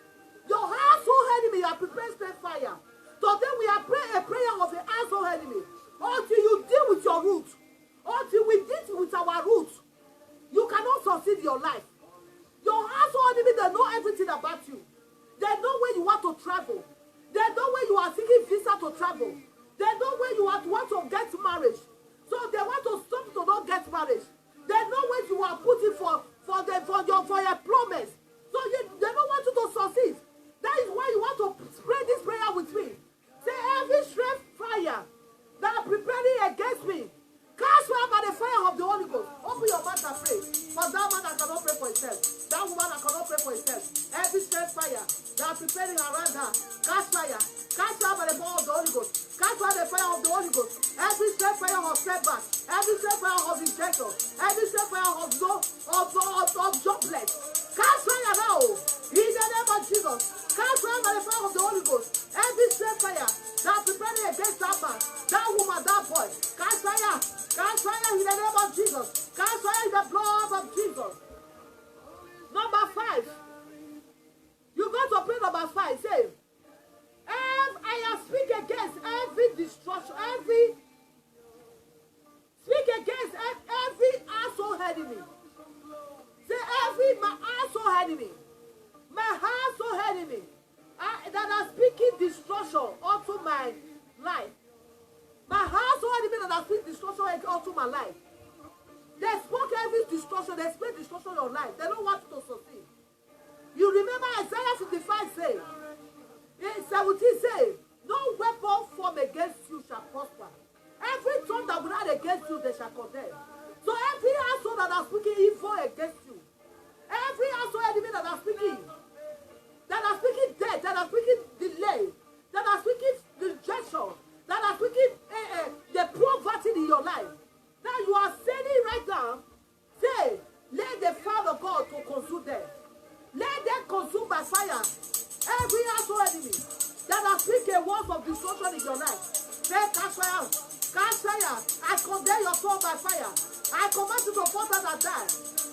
Your household enemy are preparing strange fire. Today we are praying a prayer of the household enemy. Until you deal with your root, until we deal with our root, you cannot succeed in your life. Your household enemy, they know everything about you. They know where you want to travel. They know where you are seeking visa to travel. They know where you want to get marriage. So they want to stop to not get marriage. They know where you are putting for your promise. So they don't want you to succeed. That is why you want to pray this prayer with me. Say every strange fire that are preparing against me, cast fire by the fire of the Holy Ghost. Open your mouth and pray. For that man that cannot pray for himself, that woman that cannot pray for himself, every strange fire that are preparing around her, cast fire. Cast fire by the power of the Holy Ghost. Cast fire by the fire of the Holy Ghost. Every strange fire of setback, every strange fire of rejection, every strange fire of jobless. Cast fire now. In the name of Jesus. Cast fire by the fire of the Holy Ghost. Every strange fire that are preparing against that man, that woman, that boy. Cast fire. Cast fire in the name of Jesus. Cast fire in the blood of Jesus. Number 5. You go to pray number 5. Say, I speak against every destruction, speak against every household enemy. Say my household enemy, that are speaking destruction unto my life. My household enemy that are speaking destruction unto my life. They spoke every destruction, they speak destruction in your life. They don't want you to succeed. You remember Isaiah 55 say, in 17 say, no weapon formed against you shall prosper. Every tongue that will rise against you, they shall condemn. So every household that are speaking evil against you, every household enemy that are speaking death, that are speaking delay, that are speaking rejection, that are speaking the poverty in your life. Now you are saying right now, say, let the fire of God to consume them. Let them consume by fire. Every household enemy that are speaking words of destruction in your life. Say, cast fire. Cast fire. I condemn your soul by fire. I command you to fall down and die.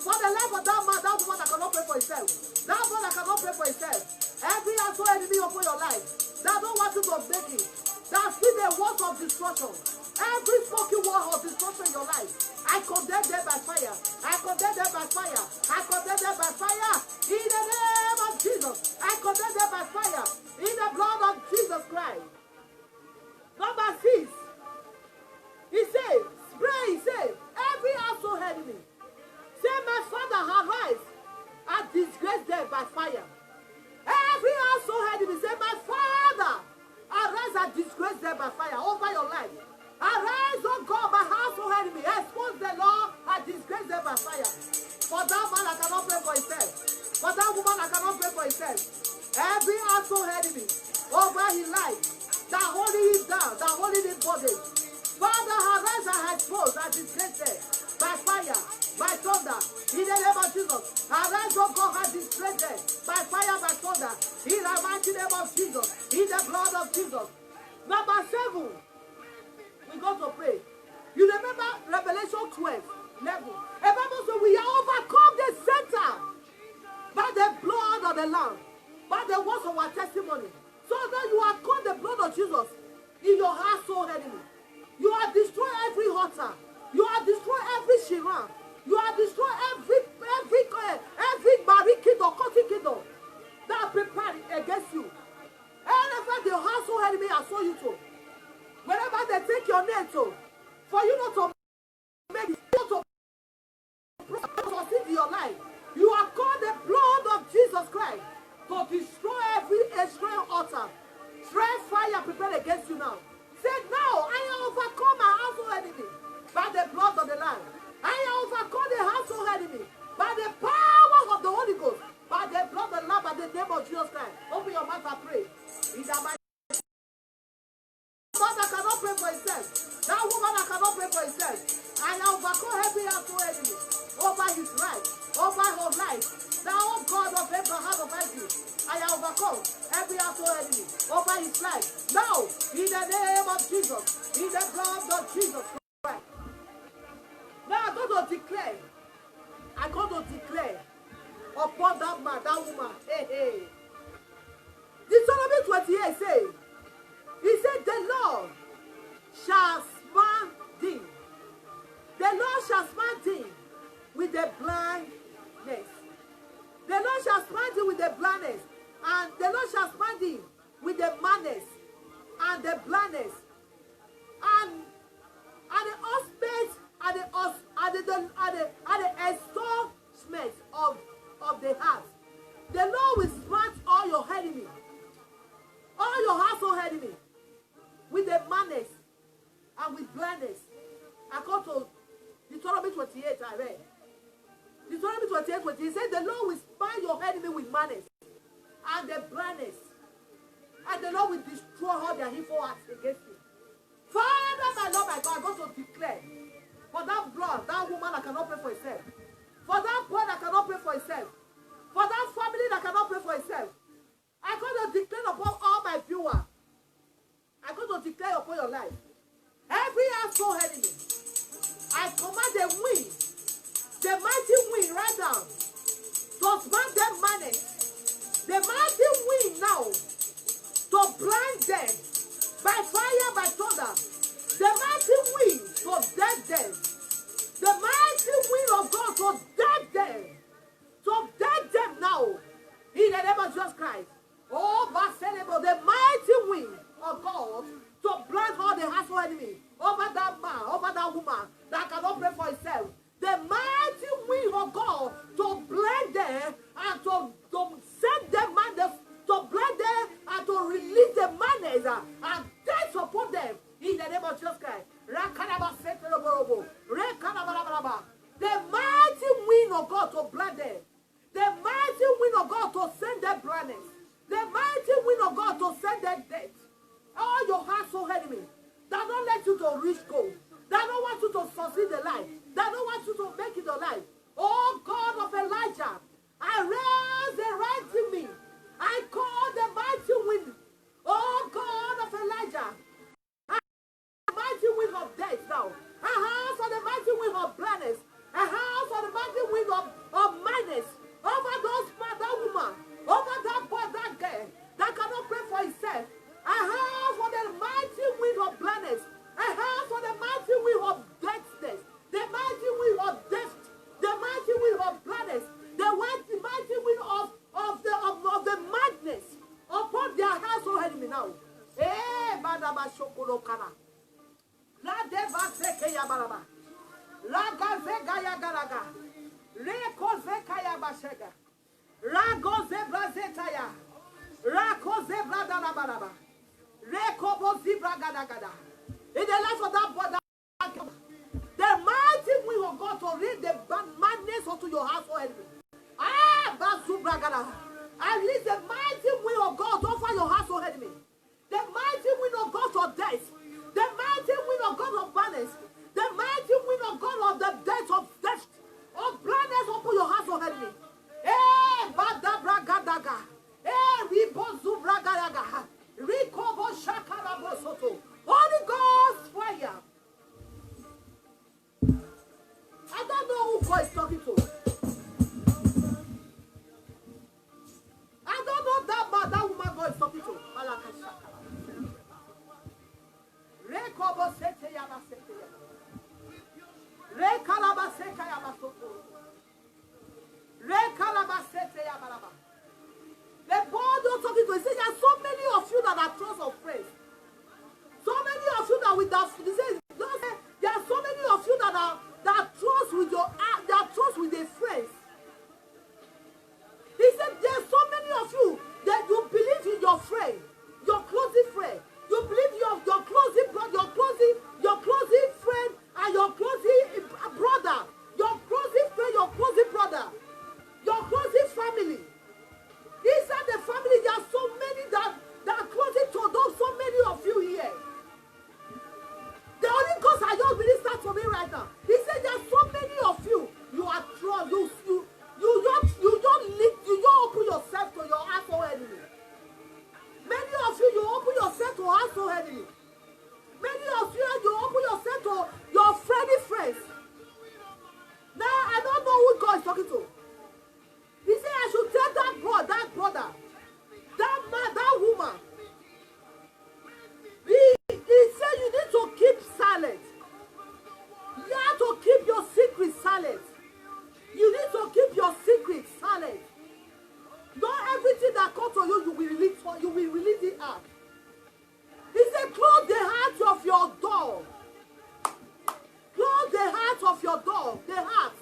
For the life of that man, that woman that cannot pray for himself, that man that cannot pray for himself, every household enemy upon your life, that don't want you to make it, that speak the words of destruction, every spoken word of destruction in your life, I condemn them by fire. I condemn them by fire. I condemn them by fire. In the name of Jesus, I condemn them by fire. In the blood of Jesus Christ. Number 6. He said, pray, he said, every household enemy, say, my father arise and disgrace them by fire. Every household enemy, say, my father arise and disgrace them by fire over your life. Arise, oh God, my household enemy, expose the law and disgrace them by fire. For that man that cannot pray for himself, for that woman that cannot pray for himself, every household enemy over his life, that holding him down, that holding him bondage, Father, arise and expose and disgrace them by fire, by thunder, in the name of Jesus. Arise, oh God, and disgrace them by fire, by thunder, in the mighty name of Jesus, in the blood of Jesus. Number 7, we go to pray. You remember Revelation 12, 11. The Bible says we are overcome the Satan by the blood of the Lamb, by the words of our testimony. So that you are called the blood of Jesus in your household enemy. You are destroy every altar. You are destroy every Shiran. You are destroy every barricade or cutting kingdom that are prepared against you. Whenever the household enemy has sold you to, whenever they take your name to, for you not to make it, not to succeed in your life, you are called the blood of Jesus Christ to destroy every extreme altar, strong fire prepared against you now. Say now, I overcome my household enemy by the blood of the Lamb. I overcome the household enemy by the power of the Holy Ghost, by the blood of the Lamb, by the name of Jesus Christ. Open your mouth and pray. In the mighty man that cannot pray for himself, that woman that cannot pray for himself, I overcome every household enemy over his life, over her life. Now, oh God of Abraham of Isaac, I overcome every household enemy over his life. Now, in the name of Jesus, in the blood of Jesus Christ. Now, I'm going to declare upon that man, that woman. Hey. Deuteronomy 28 says, he said, the Lord shall smite thee. The Lord shall smite thee with the blindness. The Lord shall smite thee with the blindness. And the Lord shall smite thee with the madness and the blindness. And the husband and the astonishment of the heart. The Lord will smite all your enemy, all your household enemy, with the madness and with blindness. According to Deuteronomy 28, I read. Deuteronomy 28, he said, the Lord will smite your enemy with madness and the blindness, and the Lord will destroy all their evil acts against you. Father, my Lord, my God, I'm going to declare for that blood, that woman that cannot pray for herself, for that boy that cannot pray for himself, for that family that cannot pray for himself. I'm going to declare upon all my viewers. I'm going to declare upon your life. Every household enemy, I command the wind, the mighty wind right now, to smite them madness. The mighty wind now, to blind them by fire, by thunder. The mighty wind to dead them. The mighty wind of God to dead them. To dead them now. In the name of Jesus Christ. Oh, the mighty wind of God to blind all the household enemy over that man, over that woman that cannot pray for himself. The mighty wind of God to blind them and to send them madness, to blind them and to release the madness and death upon them in the name of Jesus Christ. The mighty wind of God to blind them. The mighty wind of God to send them blindness. The mighty wind of God to send them death. All your household enemies that don't let you to reach goal, that don't want you to succeed in life, that don't want you to make it in life. Oh God of Elijah, I raise the right to me. I call the mighty wind. Oh God of Elijah, the mighty wind of death now. I ask for the mighty wind of blindness bragaraga. Rekoze kaya bashega. Ragoze brazetaya. Rakoze bradalabaraba. Rekobozi bragadagada. In the life of that brother, the mighty will of God to read the madness unto your household enemy. Basu bragada. I release the mighty will of God to offer your household enemy. The mighty will of God to death. The mighty will of God of balance. The mighty will of God of the death of death. Of blindness upon your household enemy. Bada bragadaga. Ribozu bragadaga. Rikobo shakarabosoto. Holy Ghost fire. I don't know who God is talking to. I don't know that man, that woman God is talking to. Rekobo sete yaba sete yaba. Rekalaba sete yaba soto. Rekalaba sete yaba laba. The God you're talking to, he says there are so many of you that are trust of praise. So many of you that with that, he says, there are so many of you that trust with your that trust with their friends. He said there are so many of you that you believe in your friend, your closest friend. You believe your closest brother, your closest friend, and your closest brother, your closest friend, your closest brother, your closest family. Inside the family, there are so many that are closest to those. So many of you here. The Holy Ghost I just minister to me right now. He said there are so many of you. You are trust. You don't open yourself to your household enemy. Many of you open yourself to household enemy. Many of you open yourself to your friendly friends. Now I don't know who God is talking to. He said I should tell that brother, that man, that woman. He said you need to keep silent. You have to keep your secret silent. You need to keep your secret silent. Not everything that comes to you, you will release it out. He said, close the heart of your door. Close the heart of your door. The heart.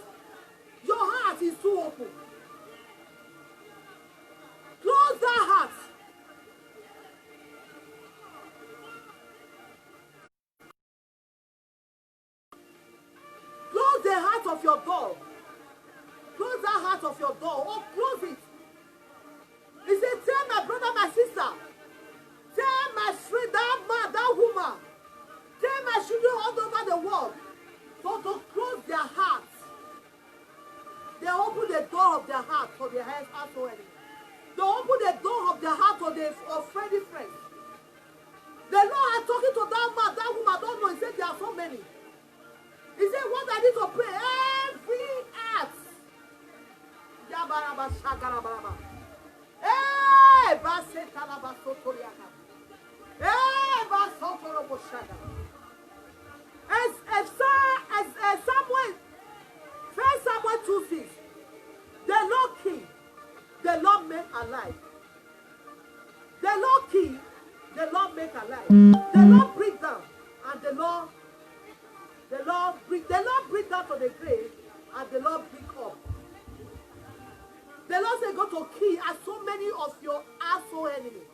Your heart is too open. Close that heart. Close the heart of your door. Close that heart of your door. Oh, close it. He said, tell my brother, my sister. Tell my friend, that man, that woman. Tell my children all over the world. So to close their hearts. They open the door of their heart for their household enemy. They open the door of their heart for their friendly friends. The Lord is talking to that man, that woman, I don't know. He said there are so many. He said, what I need to pray? Every act. Yabaraba shagarabaraba. Hey, basetalaba sotoriaka. Hey, basotorobo shaga. As Samuel, 1 Samuel 2:6, the Lord king, the Lord made alive. The Lord king, the Lord make alive. The Lord bring down, and the Lord bring down to the grave, and the Lord bring up. The Lord said, go to kill as so many of your household enemies.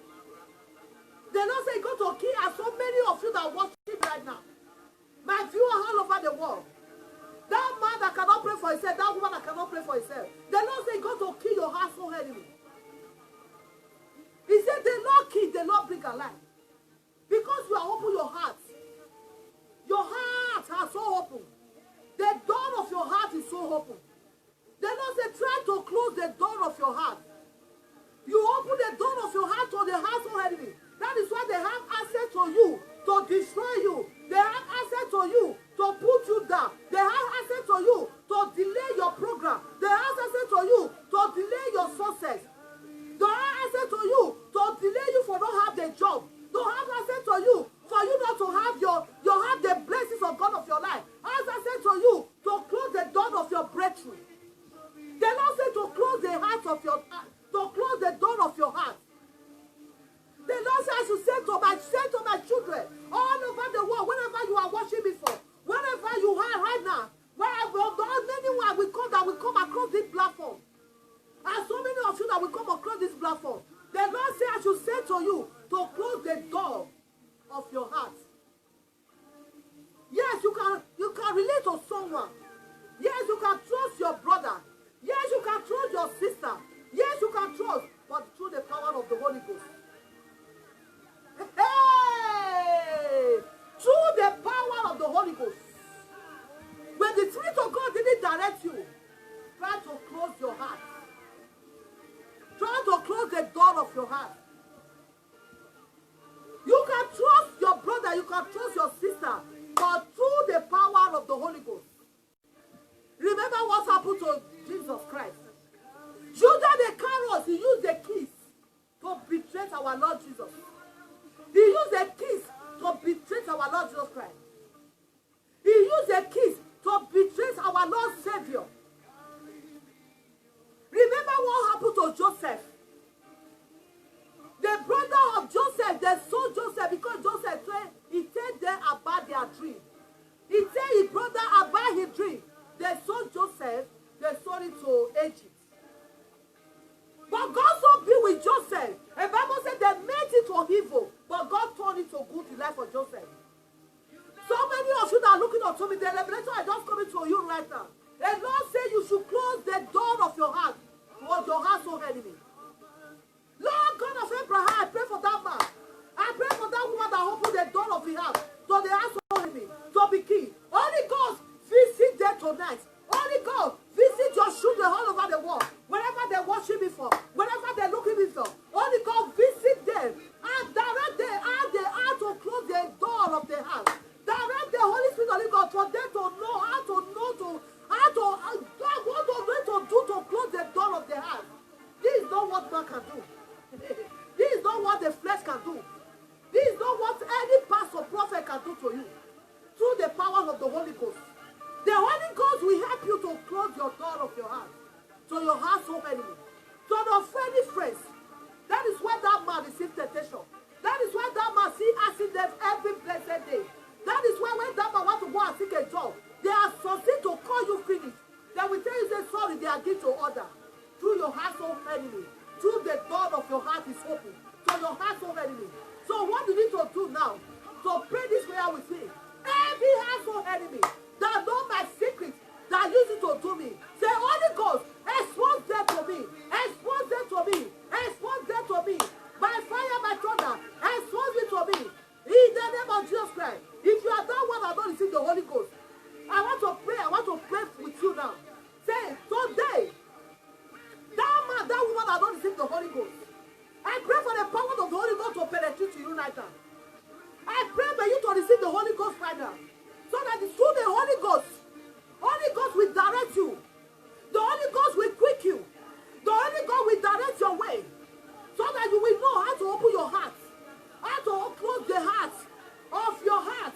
The Lord said, go to kill as so many of you that worship right now. My viewers all over the world. That man that cannot pray for himself, that woman that cannot pray for himself. The Lord said, go to kill your household enemy. He said, the Lord kill, the Lord bring alive. Because you are open your heart. Your heart is so open. The door of your heart is so open. The Lord said, try to close the door of your heart. You open the door of your heart to the household enemy. That is why they have access to you, to destroy you. They have access to you, to put you down. They have access to you, to delay your program. They have access to you, to delay your success. They have access to you, to delay you for not have the job. They have access to you, for you not to have have the blessings of God of your life. Has access to you, to close the door of your breakthrough. The Lord said to close the heart of through this platform. The Lord said I should say to you to close the door of your heart. Yes, you can relate to someone. Yes, you can trust your brother. Yes, you can trust your sister. Yes, you can trust, but through the power of the Holy Ghost. Hey! Through the power of the Holy Ghost. When the Spirit of God didn't direct you, try to close your heart. Try to close the door of your heart. You can trust your brother, you can trust your sister, but through the power of the Holy Ghost. Remember what happened to Jesus Christ. Judas the Iscariot, he used the keys to betray our Lord Jesus. He used the keys to betray our Lord Jesus Christ. He used the keys to betray our Lord Savior. Remember what happened to Joseph. The brother of Joseph, they sold Joseph because Joseph said, he told them about their dream. He said his brother about his dream. They sold Joseph, they sold it to Egypt. But God so be with Joseph. The Bible said they made it to evil, but God turned it to good in life for Joseph. So many of you that are looking up to me, the revelation I just coming to you right now. The Lord said you should close the door of your heart towards your household enemy. Lord God of Abraham, I pray for that man. I pray for that woman that opened the door of his house to the household enemy to be killed. Holy Ghost, visit them tonight. Holy Ghost, visit your children all over the world. Wherever they're watching me from, wherever they're looking me from. Holy Ghost, visit them and direct them how they are to close the door of the house. Direct the Holy Spirit of God for them to know what to do to close the door of the house. This is not what man can do. This is not what the flesh can do. This is not what any pastor prophet can do to you. Through the power of the Holy Ghost. The Holy Ghost will help you to close your door of your heart to your household enemy, to your friendly friends. That is why that man receives temptation. That is why that man sees accidents every blessed day. That is why when that man wants to go and seek a job, they are succeed to call you finish. They will tell you, say, sorry, they are giving to order. Through your household enemy. Through the door of your heart is open. To your household enemy. So what do you need to do now? So pray this prayer with me. Every household enemy that know my secret, that use it to do me. Say, Holy Ghost, expose them to me. Expose them to me. Expose them to me. By fire, by thunder, expose it to me. In the name of Jesus Christ. If you are that one that don't receive the Holy Ghost, I want to pray with you now. Say, today, that man, that woman that don't receive the Holy Ghost, I pray for the power of the Holy Ghost to penetrate to you right now. I pray for you to receive the Holy Ghost right now. So that through the Holy Ghost will direct you. The Holy Ghost will quick you. The Holy Ghost will direct your way. So that you will know how to open your heart. How to close the heart of your heart.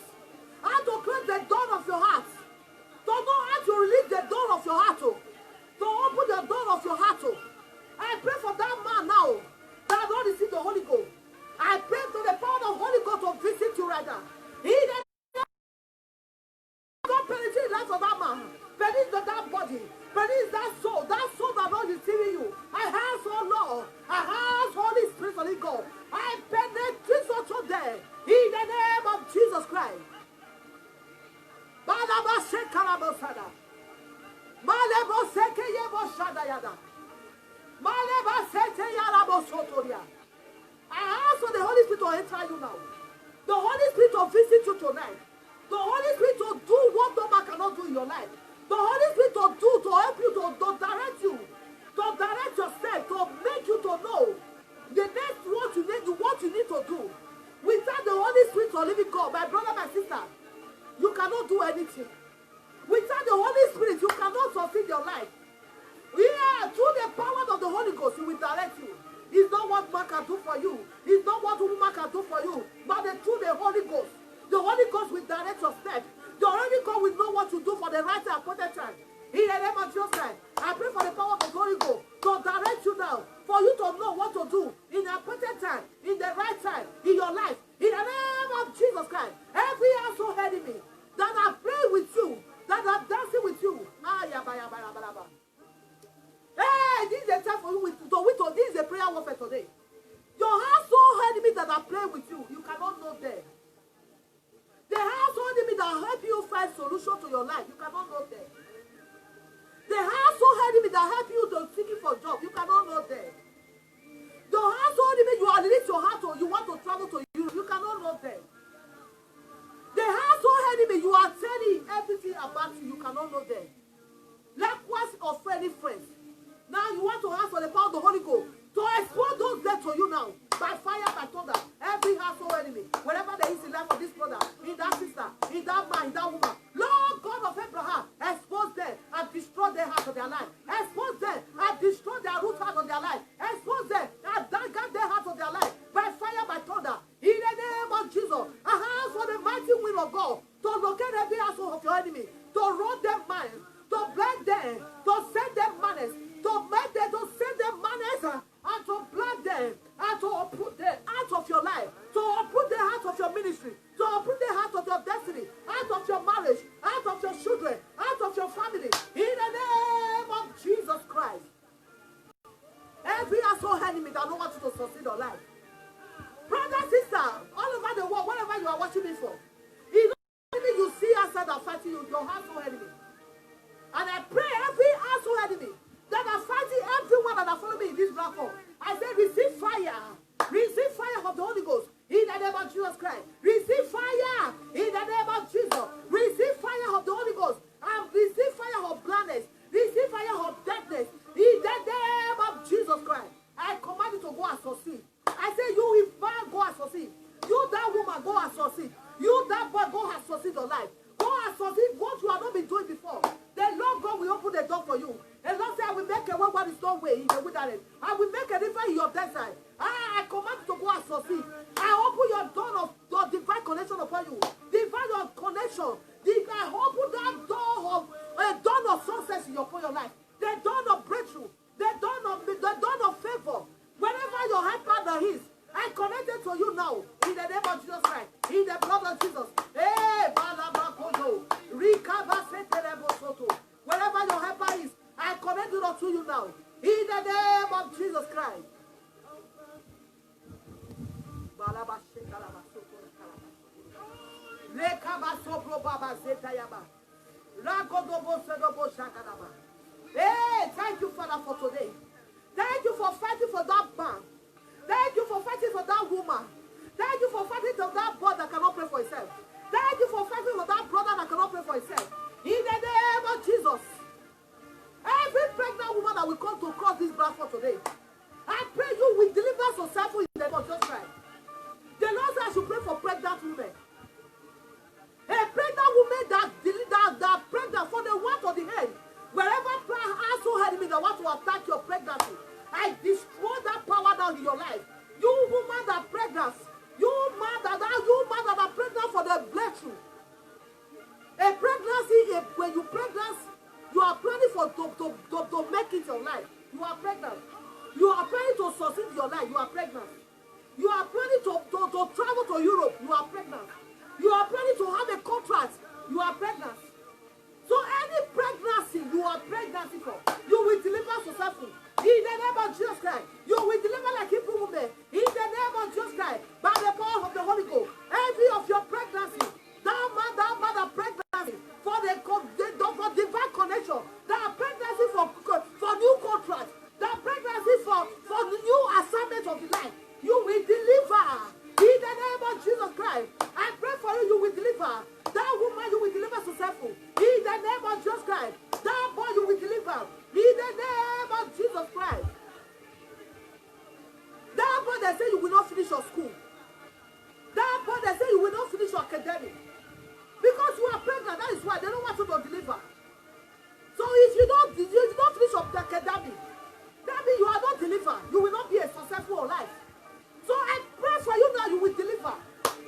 How to close the door of your heart. To know how to release the door of your heart. To open the door of your heart. I pray for that man now that don't receive the Holy Ghost. I pray to the power of the Holy Ghost to visit you right now. God penetrate the life of that man. Penetrate that body. Penetrate that soul that not receiving you. I have so Lord. I have Holy Spirit of God. I penetrate so there. In the name of Jesus Christ. I ask for the Holy Spirit to enter you now. The Holy Spirit to visit you tonight. The Holy Spirit to do what no man cannot do in your life. The Holy Spirit to help you, to direct you, to direct yourself, to make you to know the next what you need to do. Without the Holy Spirit to living God, my brother, my sister, you cannot do anything. Without the Holy Spirit, you cannot succeed your life. Yeah, through the power of the Holy Ghost, He will direct you. It's not what man can do for you. It's not what woman can do for you. But through the Holy Ghost. The Holy Ghost will direct your steps. The Holy Ghost will know what to do for the right and appointed time. In the name of Jesus Christ, I pray for the power of the Holy Ghost to direct you now. For you to know what to do in the appointed time, in the right time, in your life. In the name of Jesus Christ, every household enemy that are praying with you, that are dancing with you. Hey, this is a time for you this is a prayer warfare today. Your household enemy that are playing with you, you cannot know them. The household enemy that help you find solution to your life, you cannot know them. The household enemy that help you to seeking for job, you cannot know them. The household enemy you are releasing your heart to, you want to travel to Europe, you cannot know them. The household enemy you are telling everything about you, you cannot know them. Likewise of any friends. Now you want to ask for the power of the Holy Ghost to expose those dead to you now by fire, by thunder. Every household enemy, wherever there is in life of this brother, in that sister, in that man, in that woman, Lord God of Abraham, expose them and destroy their heart of their life. Expose them and destroy their root heart of their life. Expose them and dagger their heart of their life by fire, by thunder. In the name of Jesus, I ask for the mighty wind of God to locate every household of your enemy, to run their minds, to blind them, to send them manners, to make them, to send them manners, and to blind them, and to uproot them out of your life, to uproot them out of your ministry, to uproot them out of your destiny, out of your marriage, out of your children, out of your family. In the name of Jesus Christ. Every household enemy that don't want you to succeed in life. Brother, sister, all over the world, whatever you are watching me for, you know enemy you see outside that fighting you, your household enemy. And I pray every household enemy that are fighting everyone that are following me in this platform. I say receive fire. Receive fire of the Holy Ghost in the name of Jesus Christ. Receive fire in the name of Jesus. Receive fire of the Holy Ghost. And receive fire of blindness. Receive fire of deafness in the name of Jesus Christ. I command you to go and succeed. I say you if man go and succeed. You that woman go and succeed. You that boy go and succeed your life. Go and succeed what you have not been doing before. The Lord God will open the door for you. And Lord say, I will make a way where there is no way in the wilderness. I will make a difference in your desert. I command you to go and succeed. I open your door of your divine connection upon you. Divine connection. I open that door of a dawn of success upon your life. The dawn of breakthrough. The dawn of favor. Wherever your head partner is, I connect it to you now. In the name of Jesus Christ. In the blood of Jesus. Hey, wherever your helper is, I connect it to you now. In the name of Jesus Christ. Hey, thank you, Father, for today. Thank you for fighting for that man. Thank you for fighting for that woman. Thank you for fighting for that boy that cannot pray for himself. Thank you for fighting for that brother that cannot pray for himself. In the name of Jesus. Every pregnant woman that will come to cross this platform today, I pray you will deliver yourself in the name of Jesus Christ. The Lord said I should pray for pregnant women. A pregnant woman that pregnant for the want of the head. Wherever household enemy that want to attack your pregnancy, I destroy that power down in your life. You woman that pregnant, you man that are pregnant for the breakthrough. A pregnancy, when you pregnant, you are planning for to make it your life. You are pregnant. You are planning to succeed in your life. You are pregnant. You are planning to travel to Europe. You are pregnant. You are planning to have a contract. You are pregnant. So any pregnancy you are pregnancy for, you will deliver successfully. In the name of Jesus Christ, you will deliver like Hebrew woman. In the name of Jesus Christ, by the power of the Holy Ghost, every of your pregnancy, that mother pregnancy for for divine connection, that pregnancy for new contract, that pregnancy for the new assignment of life, you will deliver. In the name of Jesus Christ, I pray for you, you will deliver. That woman, you will deliver successful. In the name of Jesus Christ, that boy, you will deliver. In the name of Jesus Christ. That boy, they say you will not finish your school. That boy, they say you will not finish your academic. Because you are pregnant, that is why they don't want you to deliver. So if you don't finish your academic, that means you are not delivered. You will not be a successful life. So I pray for you now, you will deliver.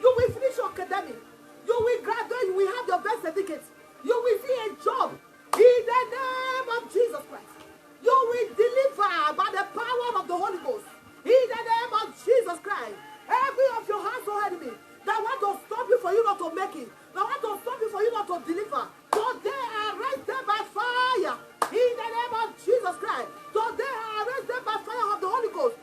You will finish your academic. You will graduate, you will have your best certificate. You will see a job in the name of Jesus Christ. You will deliver by the power of the Holy Ghost. In the name of Jesus Christ. Every of your household enemy that want to stop you for you not to make it, that want to stop you for you not to deliver, today I arrest them by fire. In the name of Jesus Christ. Today I arrest them by fire of the Holy Ghost.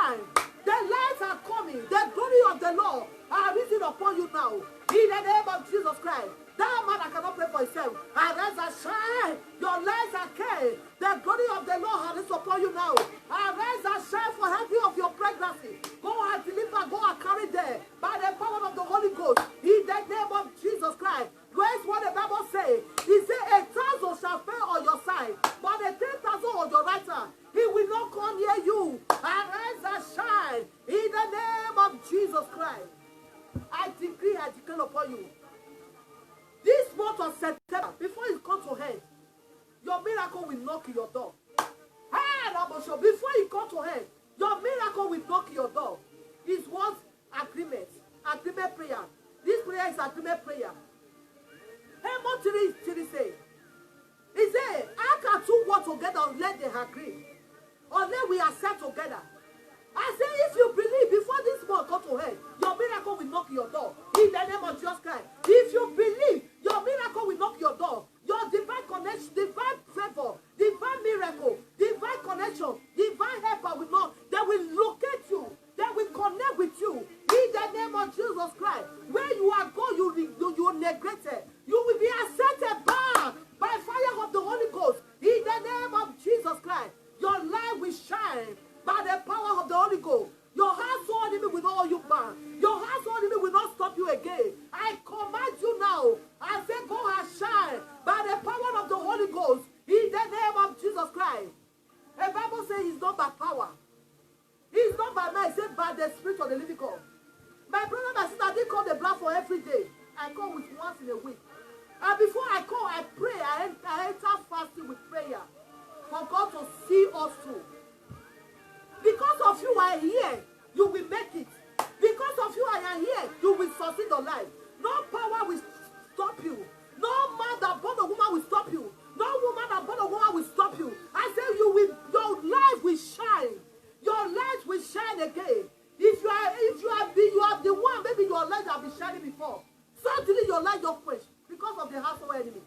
shine. The lights are coming. The glory of the Lord are risen upon you now. In the name of Jesus Christ. That man that cannot pray for himself, arise and shine. Your lights are came. The glory of the Lord has risen upon you now. Arise and shine for every of your pregnancy. Go and deliver, go and carry them by the power of the Holy Ghost. In the name of Jesus Christ. Where's what the Bible says? He said, 1,000 shall fail on your side, but 10,000 on your right hand. He will not come near you. Arise and shine in the name of Jesus Christ. I decree, I declare upon you. This month of September, before it comes to hand, your miracle will knock your door. Before it comes to hand, your miracle will knock your door. It's what agreement prayer. This prayer is agreement prayer. Amos 3 say, he said, how can two work together unless they agree? Unless we are set together. I say, if you believe before this month come to hand, your miracle will knock your door. In the name of Jesus Christ. If you believe, your miracle will knock your door. Your divine connection, divine favor, divine miracle, divine connection, divine helper will not. They will locate you. They will connect with you. In the name of Jesus Christ. Where you are going, you neglect it. You will be accepted back by fire of the Holy Ghost. In the name of Jesus Christ. Your light will shine by the power of the Holy Ghost. Your household enemy will not hold you back. Your household enemy will not stop you again. I command you now. I say go and shine by the power of the Holy Ghost. In the name of Jesus Christ. The Bible says it's not by power. It's not by might. It's by the Spirit of the living God. My brother, my sister, I didn't call the blood for every day. I call with once in a week. And before I call, I pray. I enter fasting with prayer for God to see us through. Because of you I am here, you will make it. Because of you I am here, you will succeed in life. No power will stop you. No man that born a woman will stop you. No woman that born a woman will stop you. I say your life will shine. Your light will shine again. If you are the one, maybe your light has been shining before. Suddenly your light just quench because of the household enemy.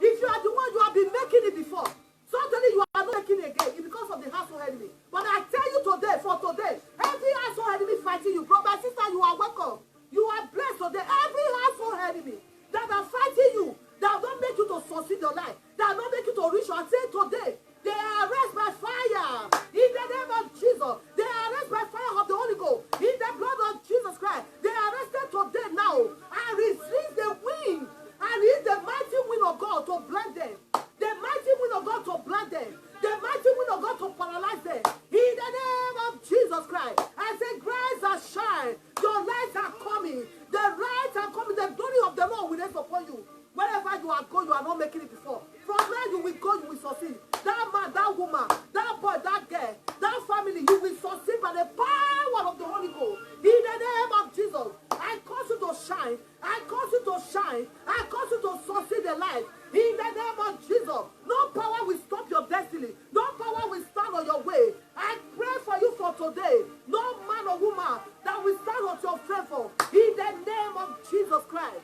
If you are the one, you have been making it before. Suddenly you are not making it again because of the household enemy. But I tell you today, for today, every household enemy fighting you, brother, sister, you are welcome. You are blessed today. Every household enemy that are fighting you, that don't make you to succeed your life, that don't make you to reach your say today, they are arrested by fire. In the name of Jesus, they are arrested by fire of the Holy Ghost. In the blood of Jesus Christ, they are arrested today now. I release the wind. I release the mighty wind of God to blind them. The mighty wind of God to blind them. The mighty wind of God to paralyze them. In the name of Jesus Christ, I say, rise and shine. Your lights are coming. The lights are coming. The glory of the Lord will rest upon you. Wherever you are going, you are not making it before. From where you will go, you will succeed. That man, that woman, that boy, that girl, that family, you will succeed by the power of the Holy Ghost. In the name of Jesus, I cause you to shine. I cause you to shine. I cause you to succeed in life. In the name of Jesus, no power will stop your destiny. No power will stand on your way. I pray for you for today. No man or woman that will stand on your favor. In the name of Jesus Christ.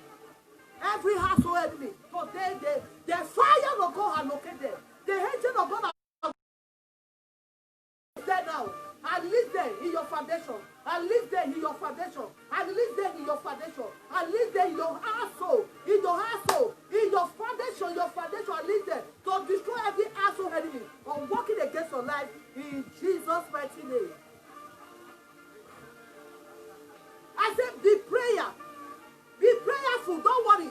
Every household enemy, today the fire of God has located them. The angel of God has there now. I release them in your foundation. I release them in your foundation. I release them in your foundation. I release them in your household. In your household. In your foundation. Your foundation. I release them to destroy every household enemy or working against your life in Jesus' mighty name. I said, be prayer. Be prayerful. Don't worry.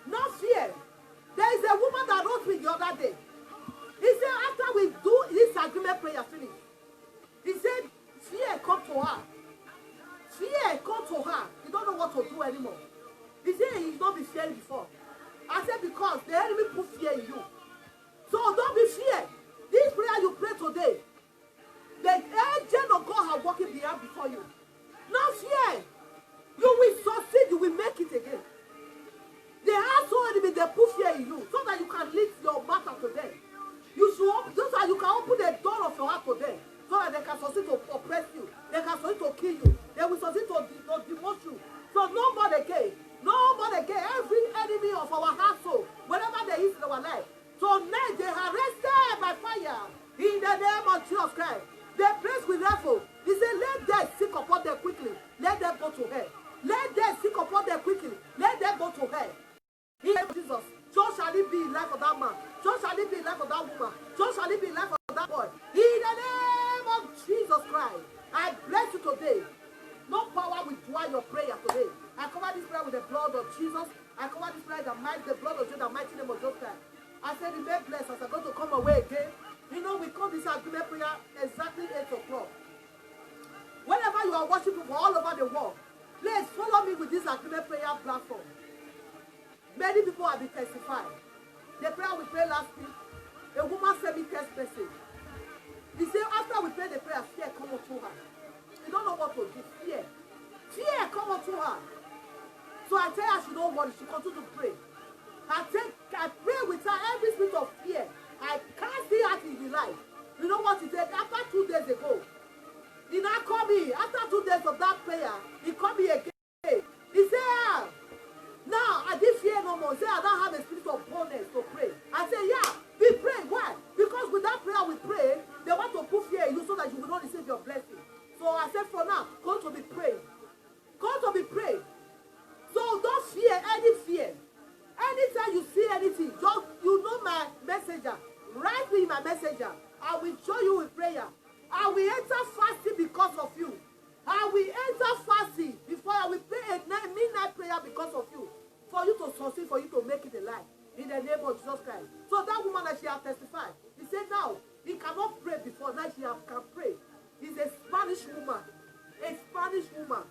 No fear. There is a woman that wrote me the other day. He said, after we do this agreement prayer finish, he said, fear come to her. Fear come to her. He don't know what to do anymore. He said he's not been fearing before. I said, because the enemy put fear in you. So don't be feared. This prayer you pray today, the angel of God are walking behind before you. No fear. You will succeed. You will make it again. They household enemy, they put fear in you so that you can lift your matter to them. You should open, so that you can open the door of your heart to them. So that they can succeed to oppress you. They can succeed to kill you. They will succeed to demote you. So no more again. No more again. Every enemy of our household, wherever they is in our life, tonight they are arrested by fire. In the name of Jesus Christ. The place will rest the name of Jesus Christ, I bless you today. No power will dwell your prayer today. I cover this prayer with the blood of Jesus. I cover this prayer with the blood of Jesus, the mighty name of Jesus Christ. I said, remain blessed as I'm going to come away again. You know, we call this agreement prayer exactly 8 o'clock. Whenever you are watching people all over the world, please follow me with this agreement prayer platform. Many people have been testified. The prayer we prayed last week, a woman sent me text message. He said, after we prayed the prayer, fear come up to her. You don't know what to do. Fear. Fear come up to her. So I tell her she don't worry. She continue to pray. I pray with her every spirit of fear. I can't see her in the life. You know what he said? After 2 days ago, he now called me. After 2 days of that prayer, he called me again. He said, now I didn't fear no more. He said, I don't have a spirit of boldness to pray. I said, yeah, we pray. Why? Because with that prayer we pray, they want to put fear in you so that you will not receive your blessing. So I said, for now, go to be praying. Go to be praying. So don't fear any fear. Anytime you see anything, just, you know my messenger. Write me my messenger. I will show you with prayer. I will enter fasting because of you. I will enter fasting before I will pray a midnight prayer because of you. For you to succeed, for you to make it alive. In the name of Jesus Christ. So that woman that she has testified, he said now, he cannot pray before, now she can pray. He's a Spanish woman. A Spanish woman.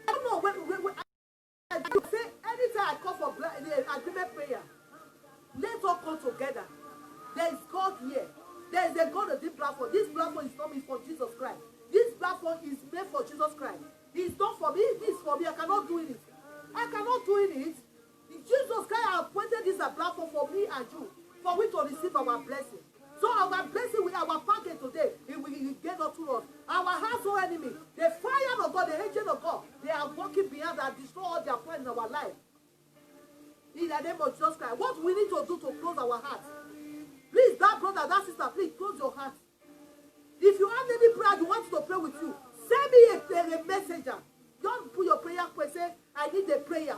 I don't know when I say anytime I call for the agreement prayer, let's all come together. There is God here. There is a God on this platform. This platform is not made for Jesus Christ. This platform is made for Jesus Christ. It's not for me. It is for me. I cannot do it. I cannot do it. Jesus Christ has appointed this platform for me and you, for we to receive our blessing. So our blessing with our package today, it will get up to us. Our household enemy, the fire of God, the angel of God, they are working behind and destroy all their plans in our life. In the name of Jesus Christ, what we need to do to close our hearts? Please, that brother, that sister, please close your heart. If you have any prayer you want to pray with you, send me a messenger. Don't put your prayer request. Say, I need a prayer.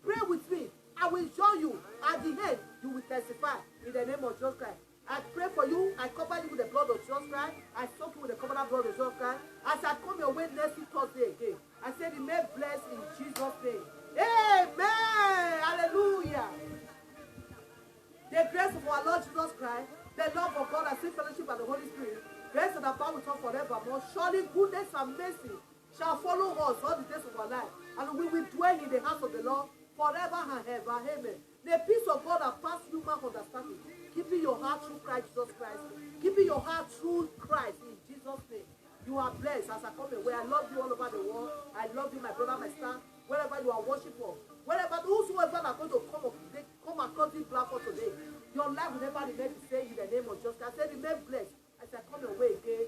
Pray with me. I will show you. At the end, you will testify in the name of Jesus Christ. I pray for you. I cover you with the blood of Jesus Christ. I soak you with the covenant blood of Jesus Christ. As I come your way next Thursday again, I say, remain blessed in Jesus' name. Amen. Hallelujah. The grace of our Lord Jesus Christ, the love of God, and sweet fellowship of the Holy Spirit, grace and abide with us forevermore. Surely goodness and mercy shall follow us all the days of our life, and we will dwell in the house of the Lord forever and ever. Amen. The peace of God that passes human understanding, keeping your heart through Christ Jesus Christ, keeping your heart through Christ in Jesus' name. You are blessed as I come away. I love you all over the world. I love you, my brother, my sister, wherever you are worshiping, wherever, whosoever are going to come across this platform today, your life will never remain the same in the name of Jesus. I say, remain blessed as I come away again.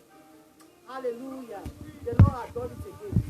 Hallelujah. The Lord has done it again.